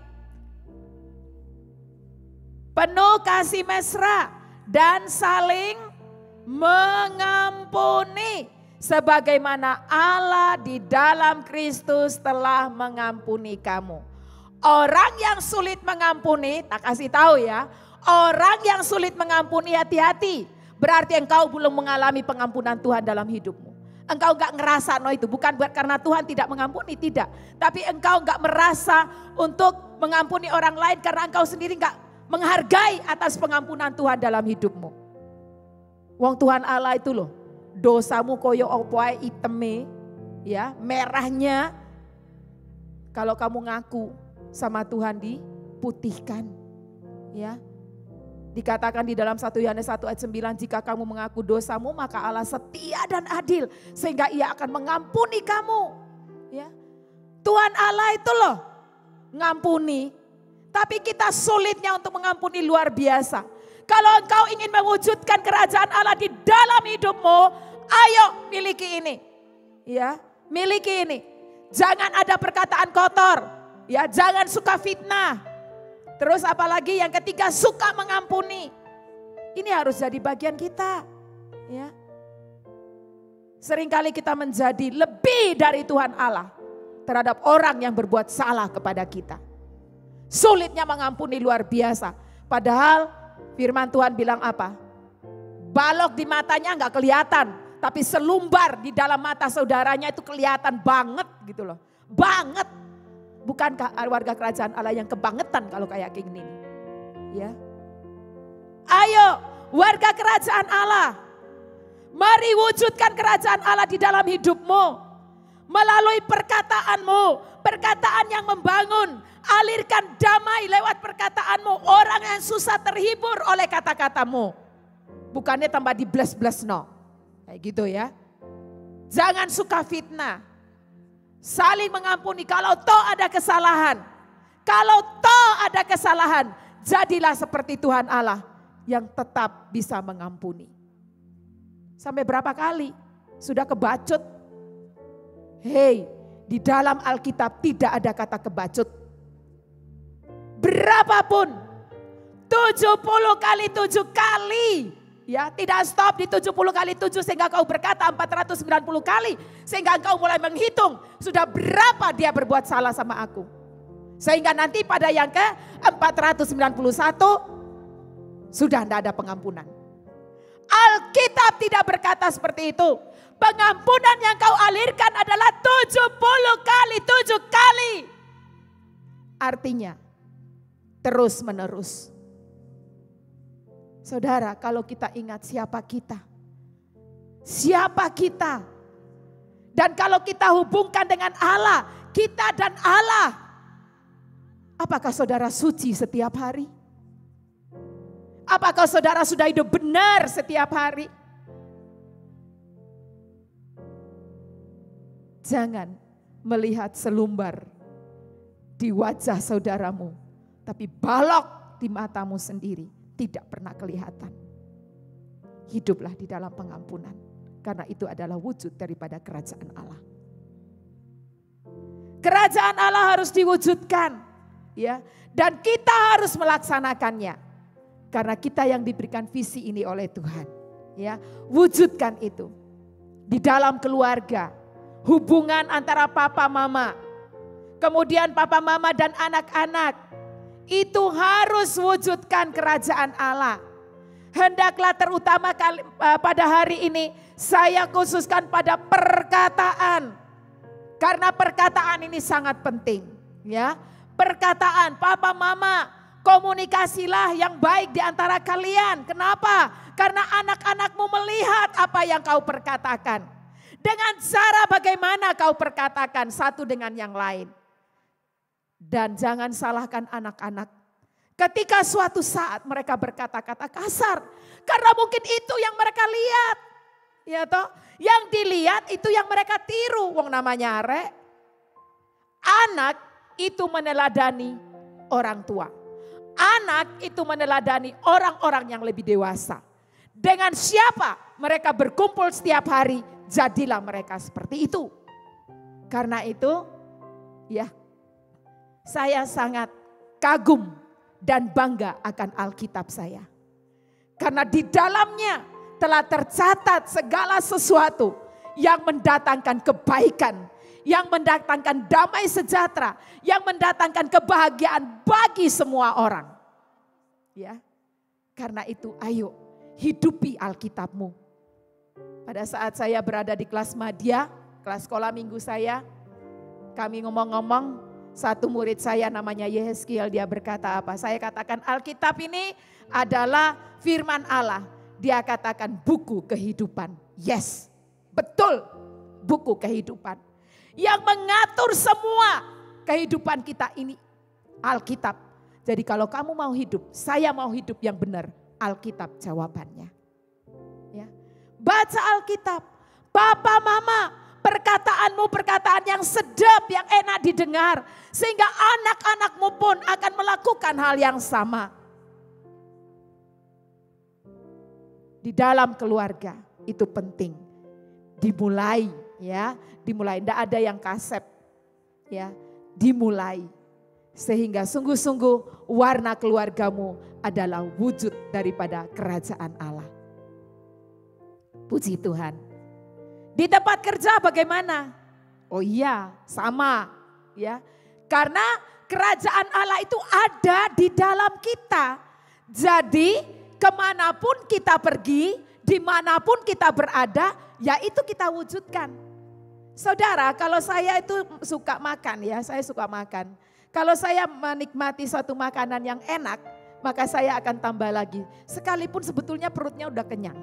Penuh kasih mesra dan saling mengampuni sebagaimana Allah di dalam Kristus telah mengampuni kamu. Orang yang sulit mengampuni, tak kasih tahu ya. Orang yang sulit mengampuni, hati-hati. Berarti engkau belum mengalami pengampunan Tuhan dalam hidupmu. Engkau enggak ngerasa itu, bukan buat karena Tuhan tidak mengampuni, tidak. Tapi engkau enggak merasa untuk mengampuni orang lain karena engkau sendiri enggak menghargai atas pengampunan Tuhan dalam hidupmu. Wong Tuhan Allah itu loh, dosamu koyo opoai iteme, ya merahnya. Kalau kamu ngaku sama Tuhan diputihkan, ya. Dikatakan di dalam 1 Yohanes 1 ayat 9, jika kamu mengaku dosamu maka Allah setia dan adil sehingga Ia akan mengampuni kamu. Ya. Tuhan Allah itu loh ngampuni, tapi kita sulitnya untuk mengampuni luar biasa. Kalau engkau ingin mewujudkan kerajaan Allah di dalam hidupmu, ayo miliki ini. Ya, miliki ini. Jangan ada perkataan kotor, ya, jangan suka fitnah. Terus apalagi yang ketiga, suka mengampuni. Ini harus jadi bagian kita. Ya. Seringkali kita menjadi lebih dari Tuhan Allah terhadap orang yang berbuat salah kepada kita. Sulitnya mengampuni luar biasa. Padahal firman Tuhan bilang apa? Balok di matanya enggak kelihatan, tapi selumbar di dalam mata saudaranya itu kelihatan banget gitu loh. Banget. Bukankah warga kerajaan Allah yang kebangetan kalau kayak gini? Ya. Ayo warga kerajaan Allah. Mari wujudkan kerajaan Allah di dalam hidupmu. Melalui perkataanmu. Perkataan yang membangun. Alirkan damai lewat perkataanmu. Orang yang susah terhibur oleh kata-katamu. Bukannya tambah dibles-bles no. Kayak gitu ya. Jangan suka fitnah. Saling mengampuni kalau toh ada kesalahan. Kalau toh ada kesalahan, jadilah seperti Tuhan Allah yang tetap bisa mengampuni. Sampai berapa kali sudah kebacut? Hei, di dalam Alkitab tidak ada kata kebacut. Berapapun, 70 kali 7 kali. Ya, tidak stop di 70 kali 7 sehingga kau berkata 490 kali. Sehingga engkau mulai menghitung sudah berapa dia berbuat salah sama aku. Sehingga nanti pada yang ke 491 sudah tidak ada pengampunan. Alkitab tidak berkata seperti itu. Pengampunan yang kau alirkan adalah 70 kali 7 kali. Artinya terus menerus. Saudara, kalau kita ingat siapa kita. Siapa kita. Dan kalau kita hubungkan dengan Allah, kita dan Allah. Apakah saudara suci setiap hari? Apakah saudara sudah hidup benar setiap hari? Jangan melihat selumbar di wajah saudaramu, tapi balok di matamu sendiri. Tidak pernah kelihatan. Hiduplah di dalam pengampunan. Karena itu adalah wujud daripada kerajaan Allah. Kerajaan Allah harus diwujudkan. Ya, dan kita harus melaksanakannya. Karena kita yang diberikan visi ini oleh Tuhan. Ya, wujudkan itu. Di dalam keluarga. Hubungan antara papa mama. Kemudian papa mama dan anak-anak. Itu harus wujudkan kerajaan Allah. Hendaklah terutama pada hari ini saya khususkan pada perkataan. Karena perkataan ini sangat penting. Ya, perkataan papa mama, komunikasilah yang baik di antara kalian. Kenapa? Karena anak-anakmu melihat apa yang kau perkatakan. Dengan cara bagaimana kau perkatakan satu dengan yang lain. Dan jangan salahkan anak-anak. Ketika suatu saat mereka berkata-kata kasar. Karena mungkin itu yang mereka lihat. Ya toh, yang dilihat itu yang mereka tiru. Wong namanya arek. Anak itu meneladani orang tua. Anak itu meneladani orang-orang yang lebih dewasa. Dengan siapa mereka berkumpul setiap hari, jadilah mereka seperti itu. Karena itu, ya, saya sangat kagum dan bangga akan Alkitab saya. Karena di dalamnya telah tercatat segala sesuatu yang mendatangkan kebaikan, yang mendatangkan damai sejahtera, yang mendatangkan kebahagiaan bagi semua orang. Ya. Karena itu ayo hidupi Alkitabmu. Pada saat saya berada di kelas madya, kelas sekolah minggu saya, kami ngomong-ngomong, satu murid saya namanya Yehezkiel, dia berkata apa? Saya katakan Alkitab ini adalah firman Allah. Dia katakan buku kehidupan. Yes, betul, buku kehidupan. Yang mengatur semua kehidupan kita ini Alkitab. Jadi kalau kamu mau hidup, saya mau hidup yang benar, Alkitab jawabannya. Ya. Baca Alkitab, Papa Mama, perkataanmu perkataan yang sedap, yang enak didengar. Sehingga anak-anakmu pun akan melakukan hal yang sama. Di dalam keluarga itu penting. Dimulai ya, dimulai. Tidak ada yang kasep ya, dimulai. Sehingga sungguh-sungguh warna keluargamu adalah wujud daripada kerajaan Allah. Puji Tuhan. Di tempat kerja bagaimana? Oh iya, sama ya. Karena kerajaan Allah itu ada di dalam kita. Jadi kemanapun kita pergi, dimanapun kita berada, ya itu kita wujudkan. Saudara, kalau saya itu suka makan ya, saya suka makan. Kalau saya menikmati suatu makanan yang enak, maka saya akan tambah lagi. Sekalipun sebetulnya perutnya udah kenyang.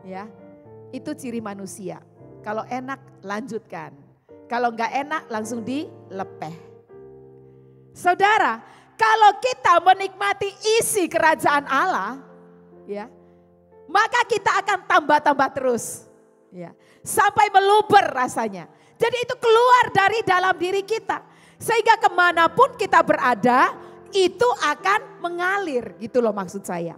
Ya, itu ciri manusia. Kalau enak lanjutkan. Kalau enggak enak langsung dilepeh. Saudara, kalau kita menikmati isi kerajaan Allah, ya, maka kita akan tambah-tambah terus. Ya, sampai meluber rasanya. Jadi itu keluar dari dalam diri kita. Sehingga kemanapun kita berada, itu akan mengalir, gitu loh maksud saya.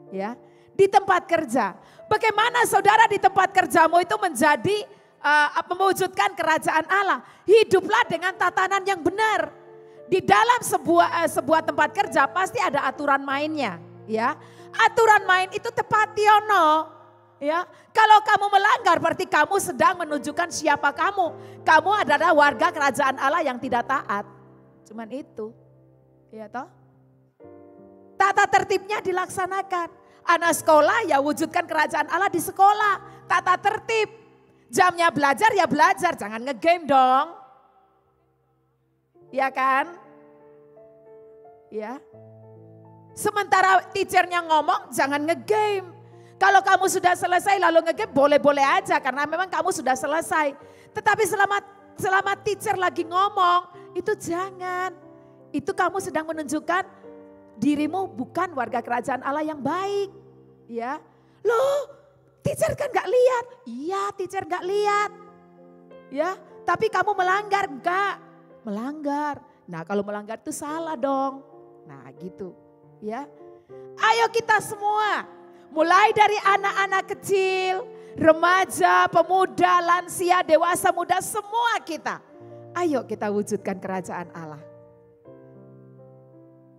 Ya, di tempat kerja. Bagaimana saudara di tempat kerjamu itu menjadi mewujudkan kerajaan Allah. Hiduplah dengan tatanan yang benar. Di dalam sebuah tempat kerja pasti ada aturan mainnya, ya. Aturan main itu tepationo, ya. Kalau kamu melanggar berarti kamu sedang menunjukkan siapa kamu. Kamu adalah warga kerajaan Allah yang tidak taat. Cuman itu, ya toh. Tata tertibnya dilaksanakan. Anak sekolah ya wujudkan kerajaan Allah di sekolah. Tata tertib. Jamnya belajar ya belajar, jangan ngegame dong. Ya kan? Ya. Sementara teachernya ngomong jangan ngegame. Kalau kamu sudah selesai lalu ngegame boleh-boleh aja karena memang kamu sudah selesai. Tetapi selama teacher lagi ngomong itu jangan. Itu kamu sedang menunjukkan dirimu bukan warga kerajaan Allah yang baik. Ya, loh teacher kan gak lihat. Iya teacher gak lihat. Ya, tapi kamu melanggar, enggak. Melanggar. Nah kalau melanggar itu salah dong. Nah gitu ya. Ayo kita semua. Mulai dari anak-anak kecil, remaja, pemuda, lansia, dewasa, muda, semua kita. Ayo kita wujudkan kerajaan Allah.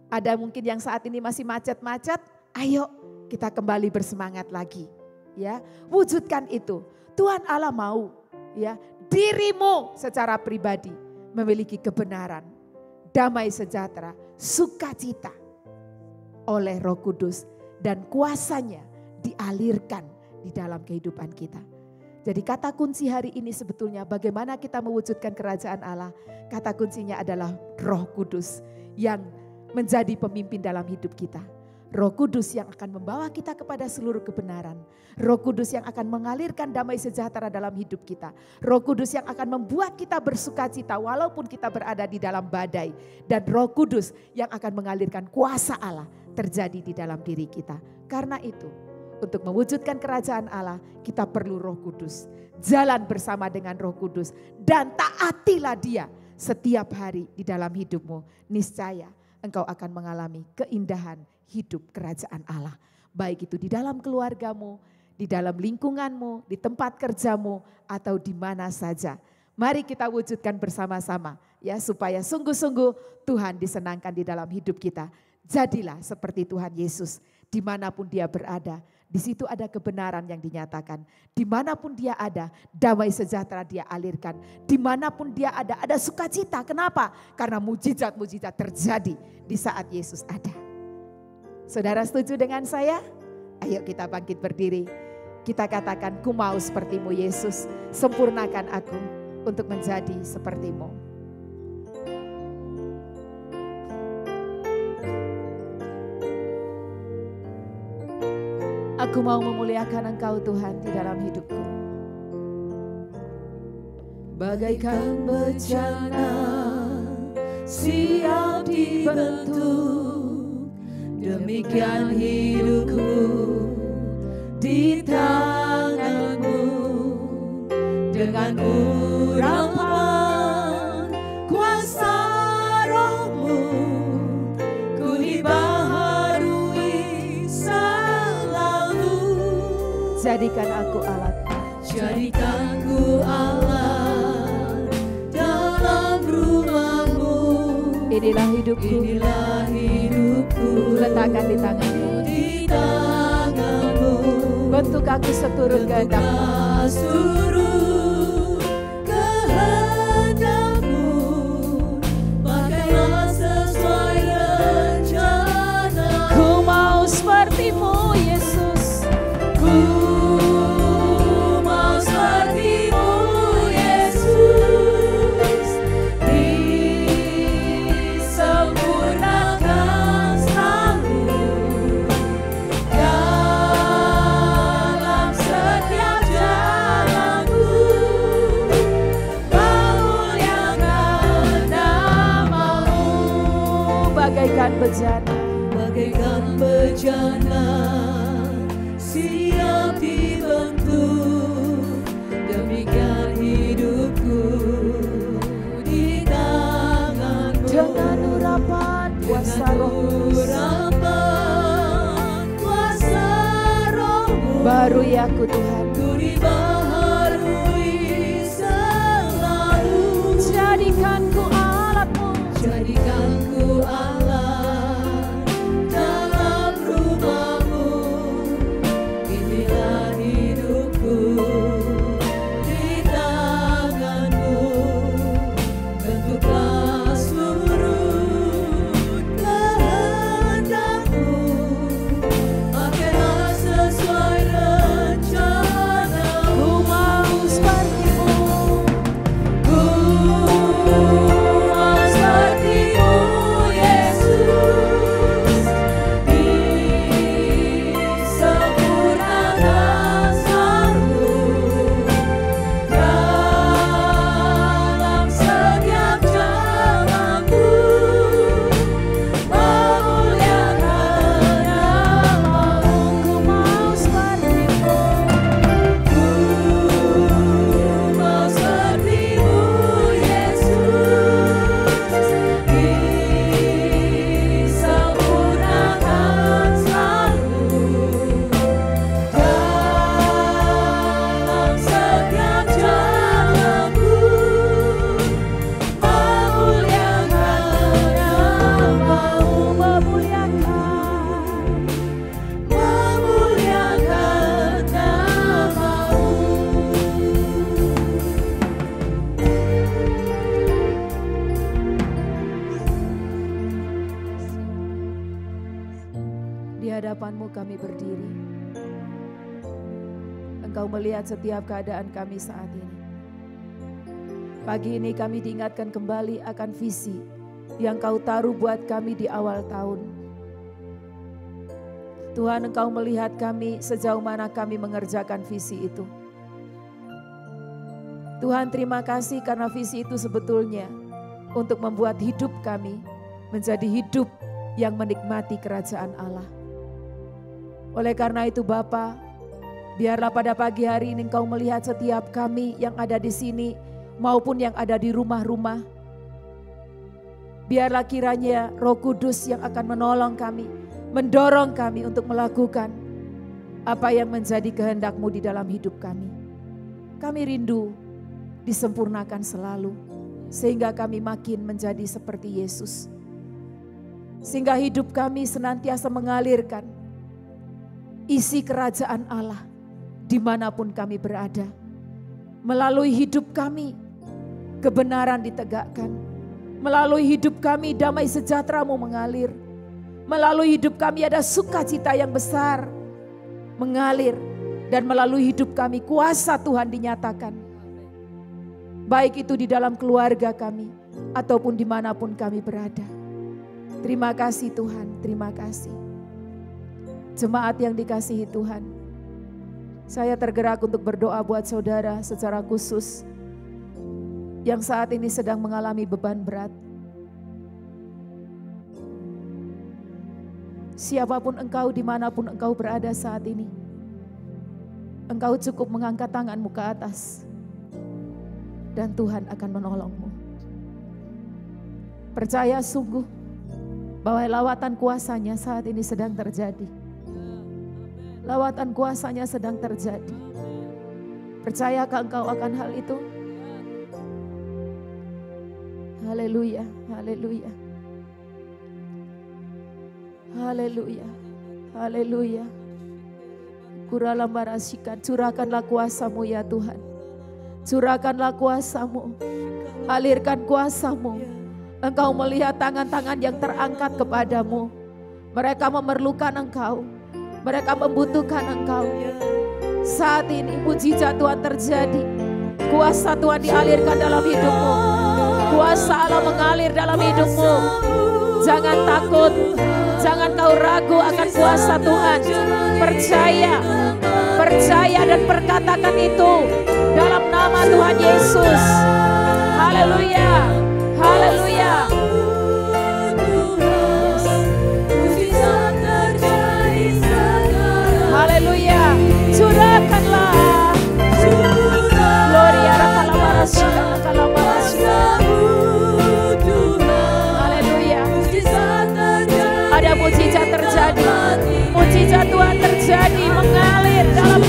Ada mungkin yang saat ini masih macet-macet, ayo kita kembali bersemangat lagi. Ya, wujudkan itu. Tuhan Allah mau ya dirimu secara pribadi memiliki kebenaran, damai sejahtera, sukacita oleh Roh Kudus dan kuasanya dialirkan di dalam kehidupan kita. Jadi kata kunci hari ini sebetulnya bagaimana kita mewujudkan kerajaan Allah. Kata kuncinya adalah Roh Kudus yang menjadi pemimpin dalam hidup kita. Roh Kudus yang akan membawa kita kepada seluruh kebenaran. Roh Kudus yang akan mengalirkan damai sejahtera dalam hidup kita. Roh Kudus yang akan membuat kita bersukacita walaupun kita berada di dalam badai. Dan Roh Kudus yang akan mengalirkan kuasa Allah terjadi di dalam diri kita. Karena itu, untuk mewujudkan kerajaan Allah, kita perlu Roh Kudus. Jalan bersama dengan Roh Kudus dan taatilah Dia setiap hari di dalam hidupmu. Niscaya engkau akan mengalami keindahan hidup kerajaan Allah. Baik itu di dalam keluargamu, di dalam lingkunganmu, di tempat kerjamu, atau di mana saja. Mari kita wujudkan bersama-sama ya supaya sungguh-sungguh Tuhan disenangkan di dalam hidup kita. Jadilah seperti Tuhan Yesus dimanapun Dia berada. Di situ ada kebenaran yang dinyatakan. Dimanapun Dia ada, damai sejahtera Dia alirkan. Dimanapun Dia ada sukacita. Kenapa? Karena mujizat-mujizat terjadi di saat Yesus ada. Saudara setuju dengan saya? Ayo kita bangkit berdiri. Kita katakan, ku mau sepertimu Yesus. Sempurnakan aku untuk menjadi sepertimu. Aku mau memuliakan Engkau Tuhan di dalam hidupku. Bagaikan bejana siap dibentuk, demikian hidupku di tangan-Mu. Dengan urapan kuasa Roh-Mu, ku dibaharui selalu. Jadikan aku alat. Jadikan ku alat dalam rumah-Mu. Inilah hidupku. Inilah hidupku. Letakkan di tangan-Mu. Di tangan-Mu. Bentuk aku seturut kehendak-Mu. Seturut kehendak-Mu. Pakailah sesuai rencana. Ku mau seperti-Mu Yesus. Ku mau seperti-Mu Yesus. Disempurnakan selalu dalam setiap jalanku. Memuliakan nama-Mu. Bagaikan bejana. Bagaikan bejana siap dibentuk, demikian hidupku di tangan-Mu. Dengan urapan kuasa Roh Kudus. Urapan kuasa Baharui aku Tuhan. Ku dibaharui selalu. Jadikan ku alatmu. Jadikan ku alat dalam rumahmu. Inilah hidupku di tanganmu. Bentuklah seluruh kehendakmu. Pakailah sesuai rencanamu. Ku mau sepertimu. Ku mau sepertimu, Yesus, disempurnakan selalu dalam setiap jalanku, memuliakan namamu. Ku mau sepertimu. Ku mau sepertimu, Yesus, disempurnakan selalu dalam setiap jalanku, memuliakan namamu, memuliakan namamu. Di hadapan-Mu kami berdiri. Engkau melihat setiap keadaan kami saat ini. Pagi ini kami diingatkan kembali akan visi yang Kau taruh buat kami di awal tahun. Tuhan, Engkau melihat kami sejauh mana kami mengerjakan visi itu. Tuhan, terima kasih karena visi itu sebetulnya untuk membuat hidup kami menjadi hidup yang menikmati kerajaan Allah. Oleh karena itu Bapa, biarlah pada pagi hari ini Engkau melihat setiap kami yang ada di sini maupun yang ada di rumah-rumah. Biarlah kiranya Roh Kudus yang akan menolong kami, mendorong kami untuk melakukan apa yang menjadi kehendak-Mu di dalam hidup kami. Kami rindu disempurnakan selalu, sehingga kami makin menjadi seperti Yesus. Sehingga hidup kami senantiasa mengalirkan isi kerajaan Allah dimanapun kami berada. Melalui hidup kami, kebenaran ditegakkan. Melalui hidup kami, damai sejahtera-Mu mengalir. Melalui hidup kami ada sukacita yang besar mengalir. Dan melalui hidup kami, kuasa Tuhan dinyatakan. Baik itu di dalam keluarga kami, ataupun dimanapun kami berada. Terima kasih Tuhan, terima kasih. Jemaat yang dikasihi Tuhan, saya tergerak untuk berdoa buat saudara secara khusus yang saat ini sedang mengalami beban berat. Siapapun engkau, dimanapun engkau berada saat ini, engkau cukup mengangkat tanganmu ke atas dan Tuhan akan menolongmu. Percaya sungguh bahwa lawatan kuasa-Nya saat ini sedang terjadi. Lawatan kuasa-Nya sedang terjadi. Percayakah engkau akan hal itu? Haleluya, haleluya. Haleluya, haleluya. Kuralam barasikan, curahkanlah kuasa-Mu ya Tuhan. Curahkanlah kuasa-Mu, alirkan kuasa-Mu. Engkau melihat tangan-tangan yang terangkat kepadamu. Mereka memerlukan Engkau. Mereka membutuhkan Engkau. Saat ini mujizat Tuhan terjadi. Kuasa Tuhan dialirkan dalam hidupmu. Kuasa Allah mengalir dalam hidupmu. Jangan takut. Jangan kau ragu akan kuasa Tuhan. Percaya. Percaya dan perkatakan itu dalam nama Tuhan Yesus. Haleluya. Haleluya. Haleluya. Curahkanlah. Gloria rakalamarasika rakalamarasika. Haleluya. Ada mujizat terjadi. Mujizat Tuhan terjadi mengalir dalam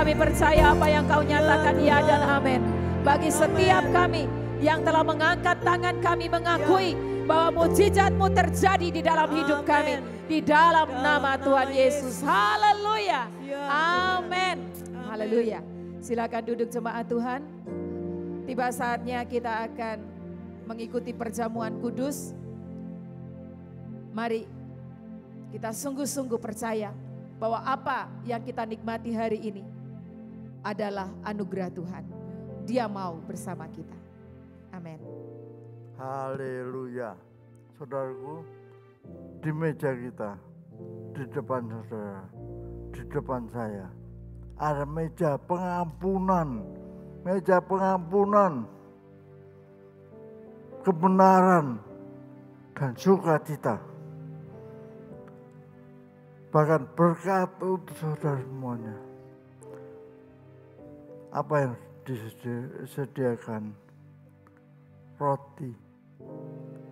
Kami percaya apa yang Kau nyatakan ya dan amin. Bagi setiap kami yang telah mengangkat tangan kami mengakui bahwa mujizat-Mu terjadi di dalam hidup kami. Di dalam nama Tuhan Yesus. Haleluya. Amin. Haleluya. Silakan duduk jemaat Tuhan. Tiba saatnya kita akan mengikuti perjamuan kudus. Mari kita sungguh-sungguh percaya bahwa apa yang kita nikmati hari ini adalah anugerah Tuhan. Dia mau bersama kita. Amin. Haleluya. Saudaraku, di meja kita, di depan saudara, di depan saya, ada meja pengampunan. Meja pengampunan, kebenaran, dan sukacita. Bahkan berkat untuk saudara semuanya. Apa yang disediakan? Roti.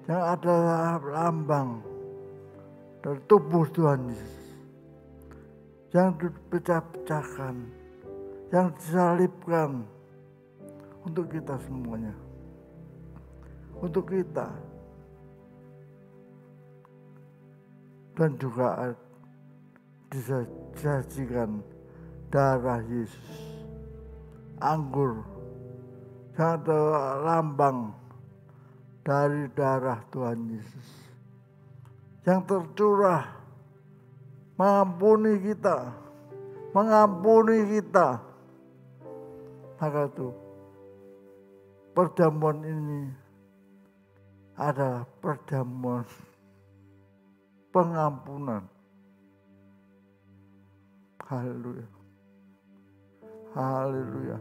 Yang adalah lambang dari tubuh Tuhan Yesus. Yang dipecah-pecahkan. Yang disalibkan. Untuk kita semuanya. Untuk kita. Dan juga disajikan darah Yesus. Anggur. Yang adalah lambang dari darah Tuhan Yesus. Yang tercurah. Mengampuni kita. Mengampuni kita. Maka itu. Perjamuan ini adalah perjamuan pengampunan. Haleluya. Haleluya.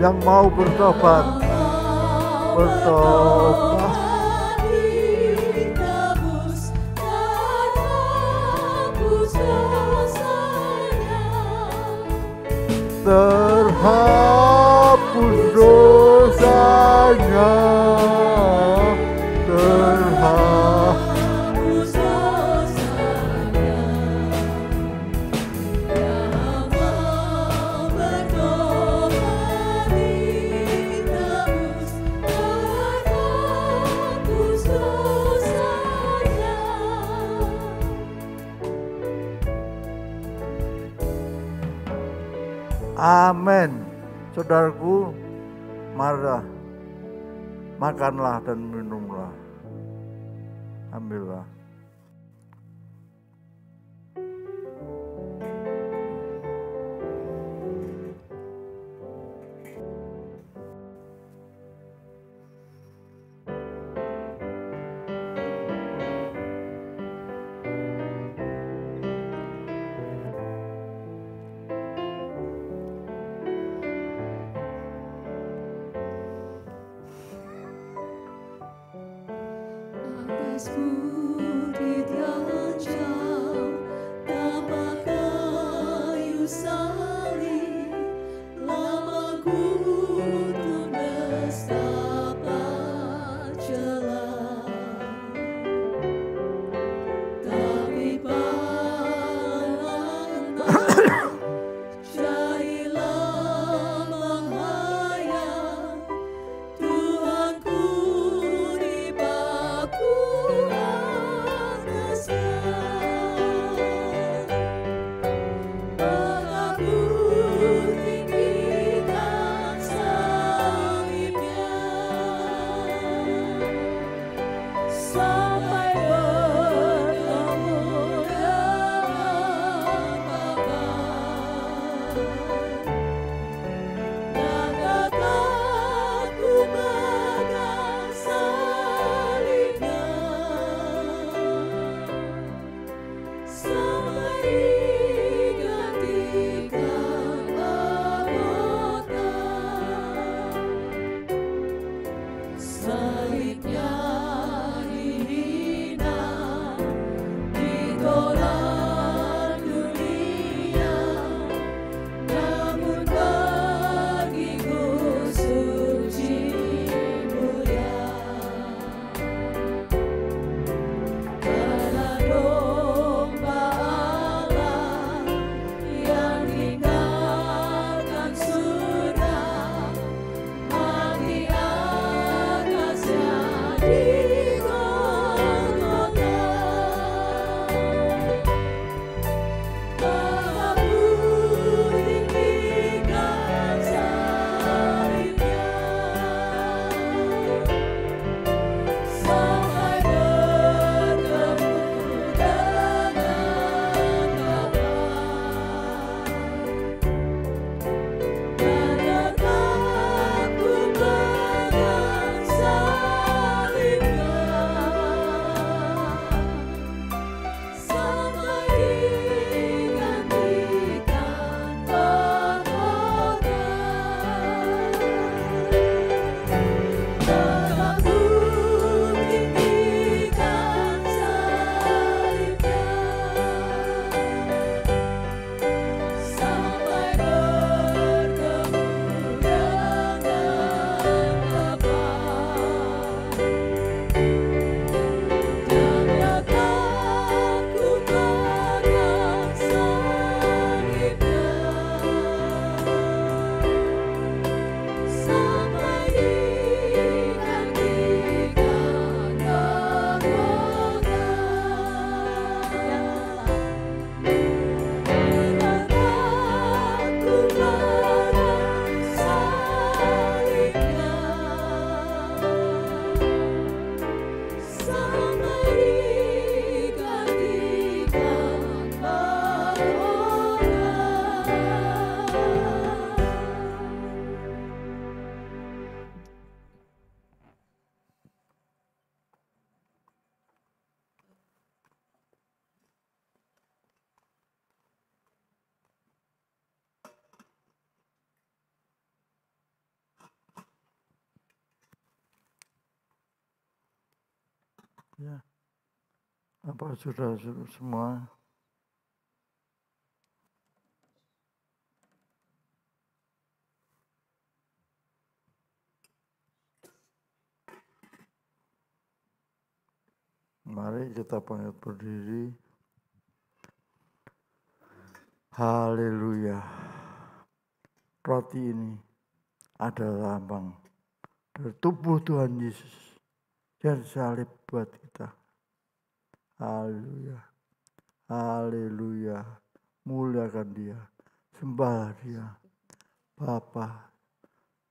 Yang mau bertobat, bertobat. Terhapus dosanya, terhapus dosanya. Yang mau bertobat ditebus, terhapus dosanya. Amin. Saudaraku, marilah, makanlah dan minumlah. Ambillah. Atas bukit yang jauh, tanpa kayu salib, lama Ya, apa sudah semua? Mari kita bangkit berdiri. Haleluya. Roti ini adalah lambang dari tubuh Tuhan Yesus yang salib buat kita. Haleluya. Haleluya. Muliakan Dia. Sembah Dia. Bapa,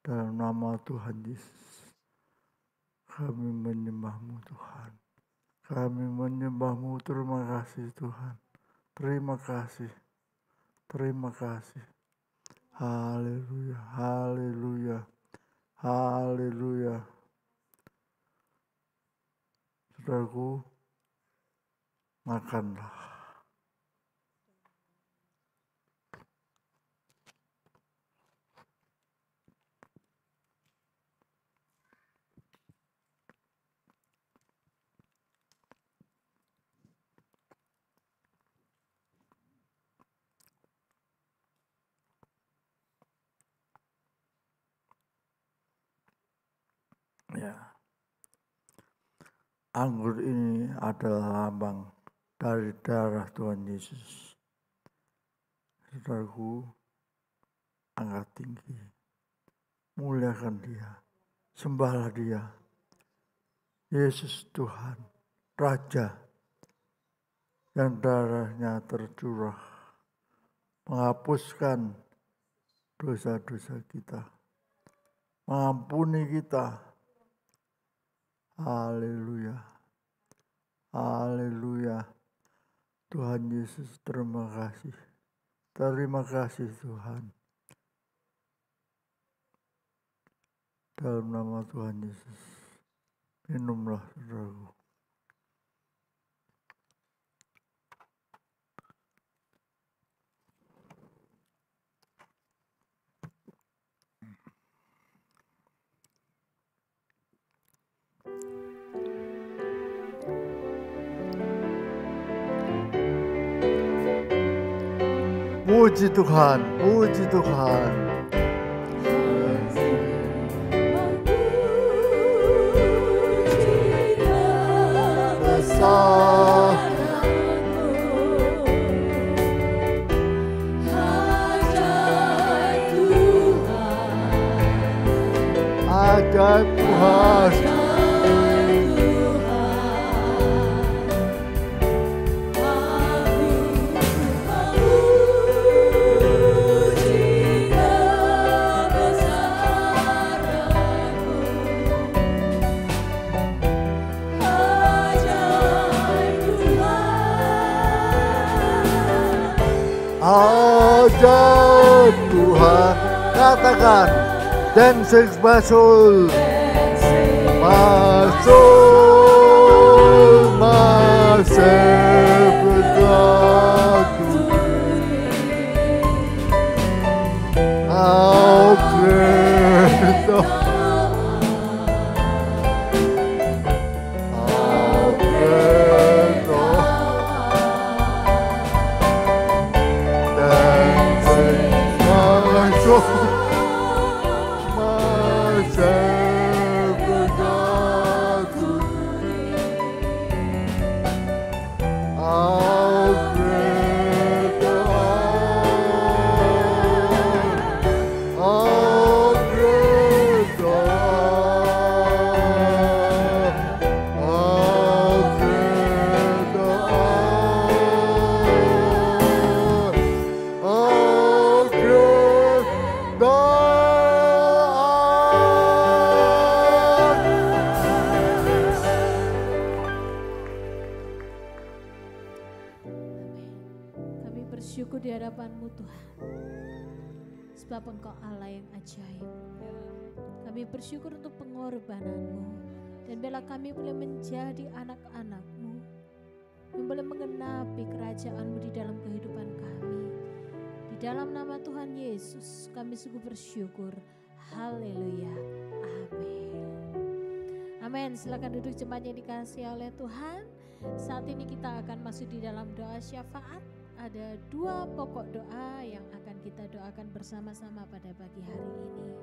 dalam nama Tuhan Yesus, kami menyembah-Mu Tuhan. Kami menyembah-Mu, terima kasih Tuhan. Terima kasih. Terima kasih. Haleluya. Haleluya. Haleluya. Saudaraku, makanlah. anggur ini adalah lambang dari darah Tuhan Yesus. Saudaraku, angkat tinggi, muliakan Dia, sembahlah Dia. Yesus Tuhan, Raja, yang darahnya tercurah, menghapuskan dosa-dosa kita, mengampuni kita. Haleluya, haleluya. Tuhan Yesus, terima kasih. Terima kasih Tuhan. Dalam nama Tuhan Yesus, minumlah saudaraku. Puji Tuhan, puji Tuhan. Besar ajaib Tuhan. Ajaib Tuhan, katakan dancing masuk, masuk, masuk bersatu. How great thou bersyukur di hadapan-Mu Tuhan, sebab Engkau Allah yang ajaib. Kami bersyukur untuk pengorbanan-Mu, dan biarlah kami boleh menjadi anak-anak-Mu yang boleh menggenapi kerajaan-Mu di dalam kehidupan kami. Di dalam nama Tuhan Yesus kami sungguh bersyukur. Haleluya, amin. Amin. Silakan duduk jemaat yang dikasihi oleh Tuhan. Saat ini kita akan masuk di dalam doa syafaat. Ada dua pokok doa yang akan kita doakan bersama-sama pada pagi hari ini.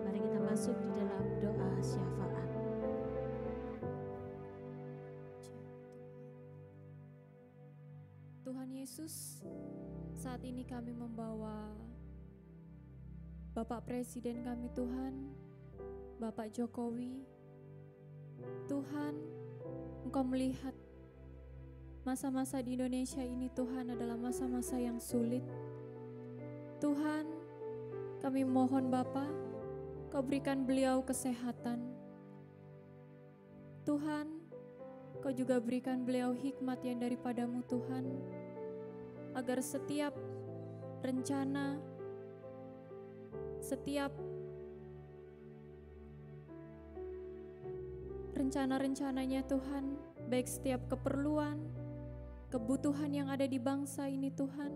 Mari kita masuk di dalam doa syafaat. Tuhan Yesus, saat ini kami membawa Bapak Presiden kami Tuhan, Bapak Jokowi. Tuhan, Engkau melihat masa-masa di Indonesia ini Tuhan adalah masa-masa yang sulit. Tuhan, kami mohon Bapa, Kau berikan beliau kesehatan. Tuhan, Kau juga berikan beliau hikmat yang daripada-Mu Tuhan, agar setiap rencana, setiap rencana-rencananya Tuhan, baik setiap keperluan, kebutuhan yang ada di bangsa ini Tuhan,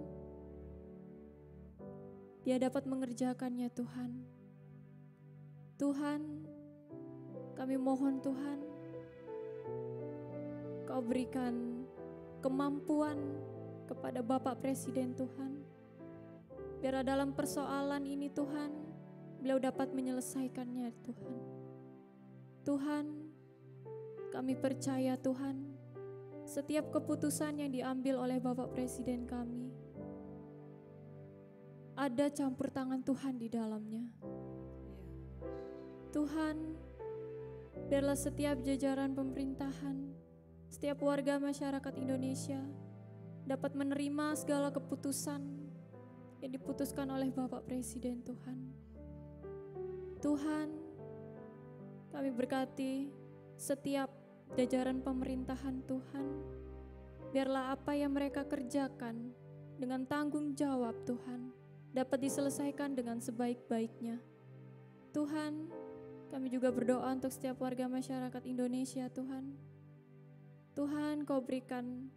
Dia dapat mengerjakannya Tuhan. Tuhan, kami mohon Tuhan, Kau berikan kemampuan kepada Bapak Presiden Tuhan, biar dalam persoalan ini Tuhan, beliau dapat menyelesaikannya Tuhan. Tuhan, Kami percaya Tuhan, setiap keputusan yang diambil oleh Bapak Presiden kami, ada campur tangan Tuhan di dalamnya. Tuhan, biarlah setiap jajaran pemerintahan, setiap warga masyarakat Indonesia dapat menerima segala keputusan yang diputuskan oleh Bapak Presiden Tuhan. Tuhan, kami berkati setiap jajaran pemerintahan Tuhan, biarlah apa yang mereka kerjakan dengan tanggung jawab Tuhan dapat diselesaikan dengan sebaik-baiknya. Tuhan, kami juga berdoa untuk setiap warga masyarakat Indonesia Tuhan. Tuhan, Kau berikan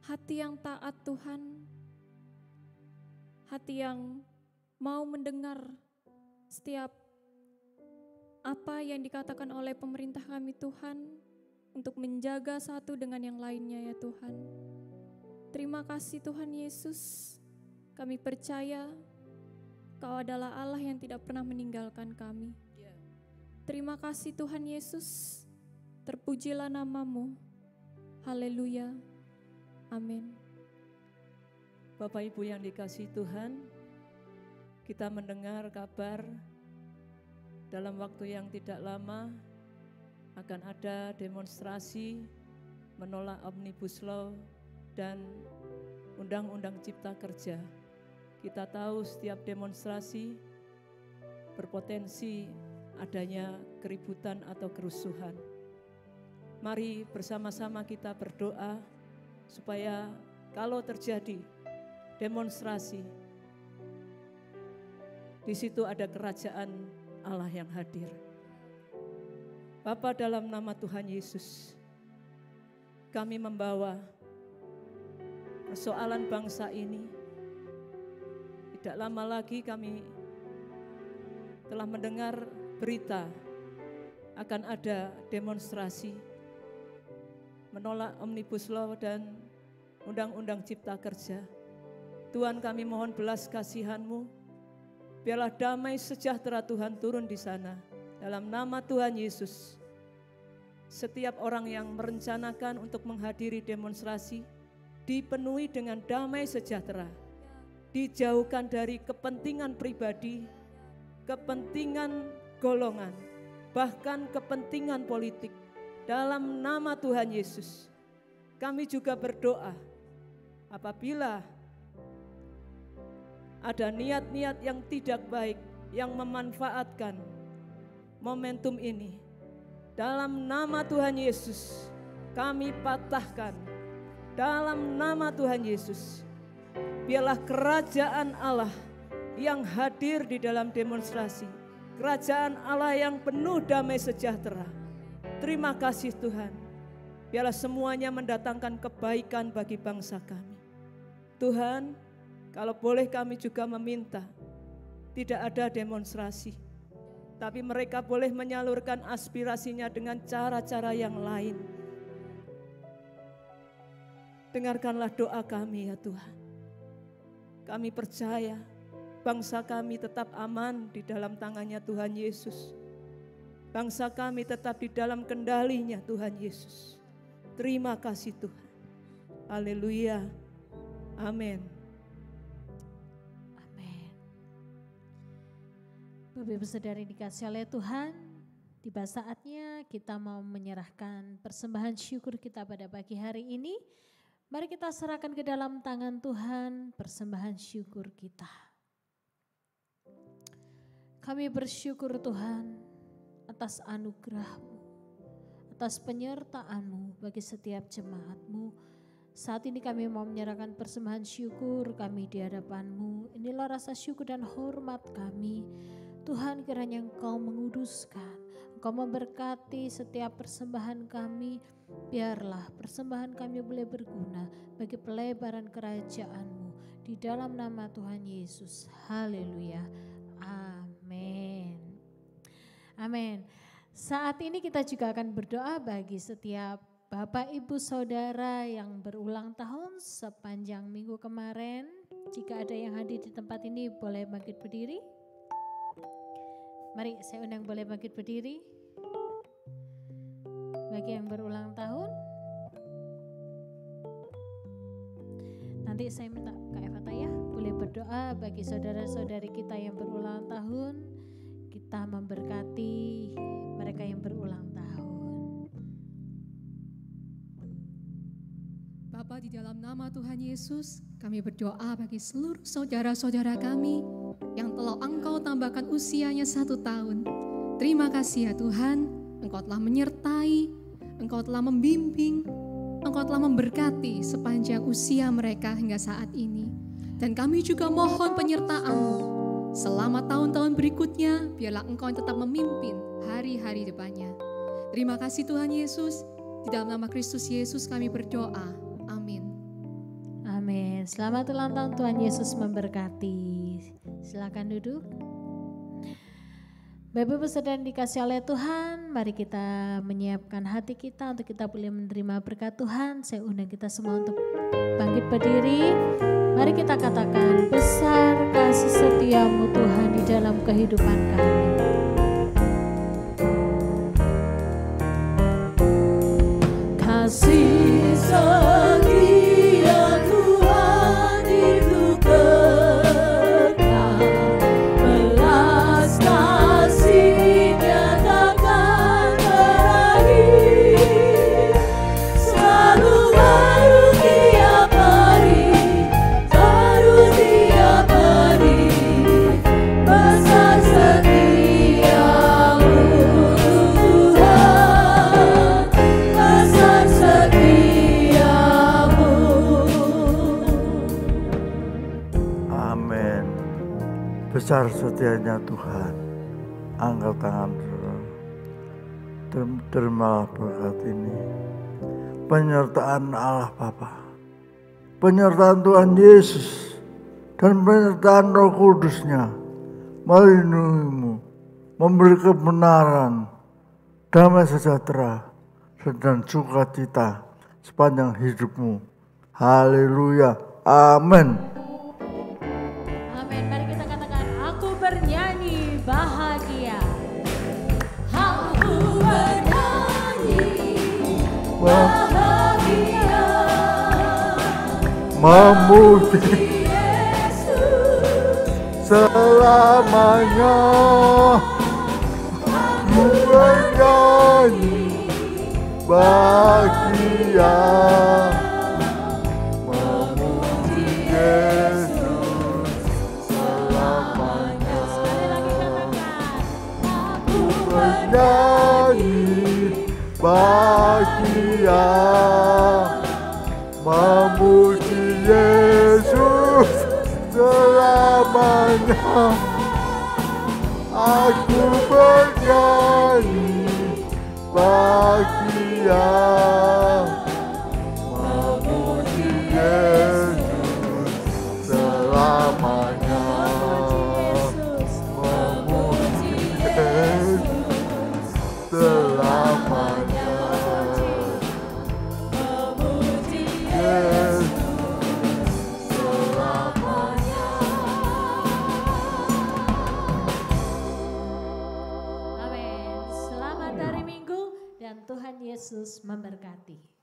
hati yang taat Tuhan, hati yang mau mendengar setiap apa yang dikatakan oleh pemerintah kami Tuhan, untuk menjaga satu dengan yang lainnya ya Tuhan. Terima kasih Tuhan Yesus, kami percaya Kau adalah Allah yang tidak pernah meninggalkan kami. Terima kasih Tuhan Yesus, terpujilah nama-Mu. Haleluya, amin. Bapak Ibu yang dikasihi Tuhan, kita mendengar kabar dalam waktu yang tidak lama akan ada demonstrasi menolak Omnibus Law dan Undang-Undang Cipta Kerja. Kita tahu setiap demonstrasi berpotensi adanya keributan atau kerusuhan. Mari bersama-sama kita berdoa supaya kalau terjadi demonstrasi, di situ ada kerajaan Allah yang hadir. Bapa, dalam nama Tuhan Yesus, kami membawa persoalan bangsa ini. Tidak lama lagi kami telah mendengar berita akan ada demonstrasi menolak Omnibus Law dan Undang-Undang Cipta Kerja. Tuhan, kami mohon belas kasihan-Mu, biarlah damai sejahtera Tuhan turun di sana. Dalam nama Tuhan Yesus, setiap orang yang merencanakan untuk menghadiri demonstrasi dipenuhi dengan damai sejahtera. Dijauhkan dari kepentingan pribadi, kepentingan golongan, bahkan kepentingan politik. Dalam nama Tuhan Yesus, kami juga berdoa apabila ada niat-niat yang tidak baik yang memanfaatkan momentum ini, dalam nama Tuhan Yesus kami patahkan. Dalam nama Tuhan Yesus, biarlah kerajaan Allah yang hadir di dalam demonstrasi, kerajaan Allah yang penuh damai sejahtera. Terima kasih Tuhan, biarlah semuanya mendatangkan kebaikan bagi bangsa kami. Tuhan, kalau boleh kami juga meminta, tidak ada demonstrasi, tapi mereka boleh menyalurkan aspirasinya dengan cara-cara yang lain. Dengarkanlah doa kami ya Tuhan. Kami percaya bangsa kami tetap aman di dalam tangannya Tuhan Yesus. Bangsa kami tetap di dalam kendalinya Tuhan Yesus. Terima kasih Tuhan. Haleluya. Amin. Amin. Bapak Ibu Saudari dikasihi oleh Tuhan, tiba saatnya kita mau menyerahkan persembahan syukur kita pada pagi hari ini. Mari kita serahkan ke dalam tangan Tuhan persembahan syukur kita. Kami bersyukur Tuhan atas anugerah-Mu, atas penyertaan-Mu bagi setiap jemaat-Mu. Saat ini kami mau menyerahkan persembahan syukur kami di hadapan-Mu. Inilah rasa syukur dan hormat kami. Tuhan, kiranya Engkau menguduskan, Engkau memberkati setiap persembahan kami. Biarlah persembahan kami boleh berguna bagi pelebaran kerajaan-Mu di dalam nama Tuhan Yesus. Haleluya. Amin. Amin. Saat ini kita juga akan berdoa bagi setiap Bapak Ibu Saudara yang berulang tahun sepanjang minggu kemarin. Jika ada yang hadir di tempat ini boleh bangkit berdiri. Mari saya undang boleh bangkit berdiri. bagi yang berulang tahun. Nanti saya minta Kak Evata ya, boleh berdoa bagi saudara-saudari kita yang berulang tahun. Kita memberkati mereka yang berulang tahun. Bapa, di dalam nama Tuhan Yesus, kami berdoa bagi seluruh saudara-saudara kami yang telah Engkau tambahkan usianya 1 tahun. Terima kasih ya Tuhan, Engkau telah menyertai, Engkau telah membimbing, Engkau telah memberkati sepanjang usia mereka hingga saat ini. Dan kami juga mohon penyertaan-Mu selama tahun-tahun berikutnya, biarlah Engkau yang tetap memimpin hari-hari depannya. Terima kasih Tuhan Yesus, di dalam nama Kristus Yesus kami berdoa. Amin. Amin. Selamat ulang tahun, Tuhan Yesus memberkati. Silakan duduk. Bapak-Ibu saudara yang dikasih oleh Tuhan, mari kita menyiapkan hati kita untuk kita boleh menerima berkat Tuhan. Saya undang kita semua untuk bangkit berdiri. Mari kita katakan, besar kasih setiamu Tuhan di dalam kehidupan kami. Kasih setia Tuhan itu kekal, belas kasih-Nya takkan berakhir, selalu baru tiap hari, besar setiamu Tuhan, besar setiamu. Amin. Besar setianya Tuhan. Angkat tangan saudara. Terimalah berkat ini. Penyertaan Allah Bapa, penyertaan Tuhan Yesus, dan penyertaan Roh Kudus-Nya melindungimu, memberi kebenaran, damai sejahtera, dan sukacita sepanjang hidupmu. Haleluya. Amin. Amin. Mari kita katakan, aku bernyanyi bahagia. Aku bernyanyi bahagia, Memuji selamanya. Aku bernyanyi bahagia, memuji Yesus selamanya. sekali lagi katakan, aku Bernyanyi bahagia, memuji Yesus selamanya. Aku bernyanyi bahagia, memuji Yesus selamanya. Memuji Yesus selamanya. Yesus selamanya. Amin. Selamat hari Minggu dan Tuhan Yesus memberkati.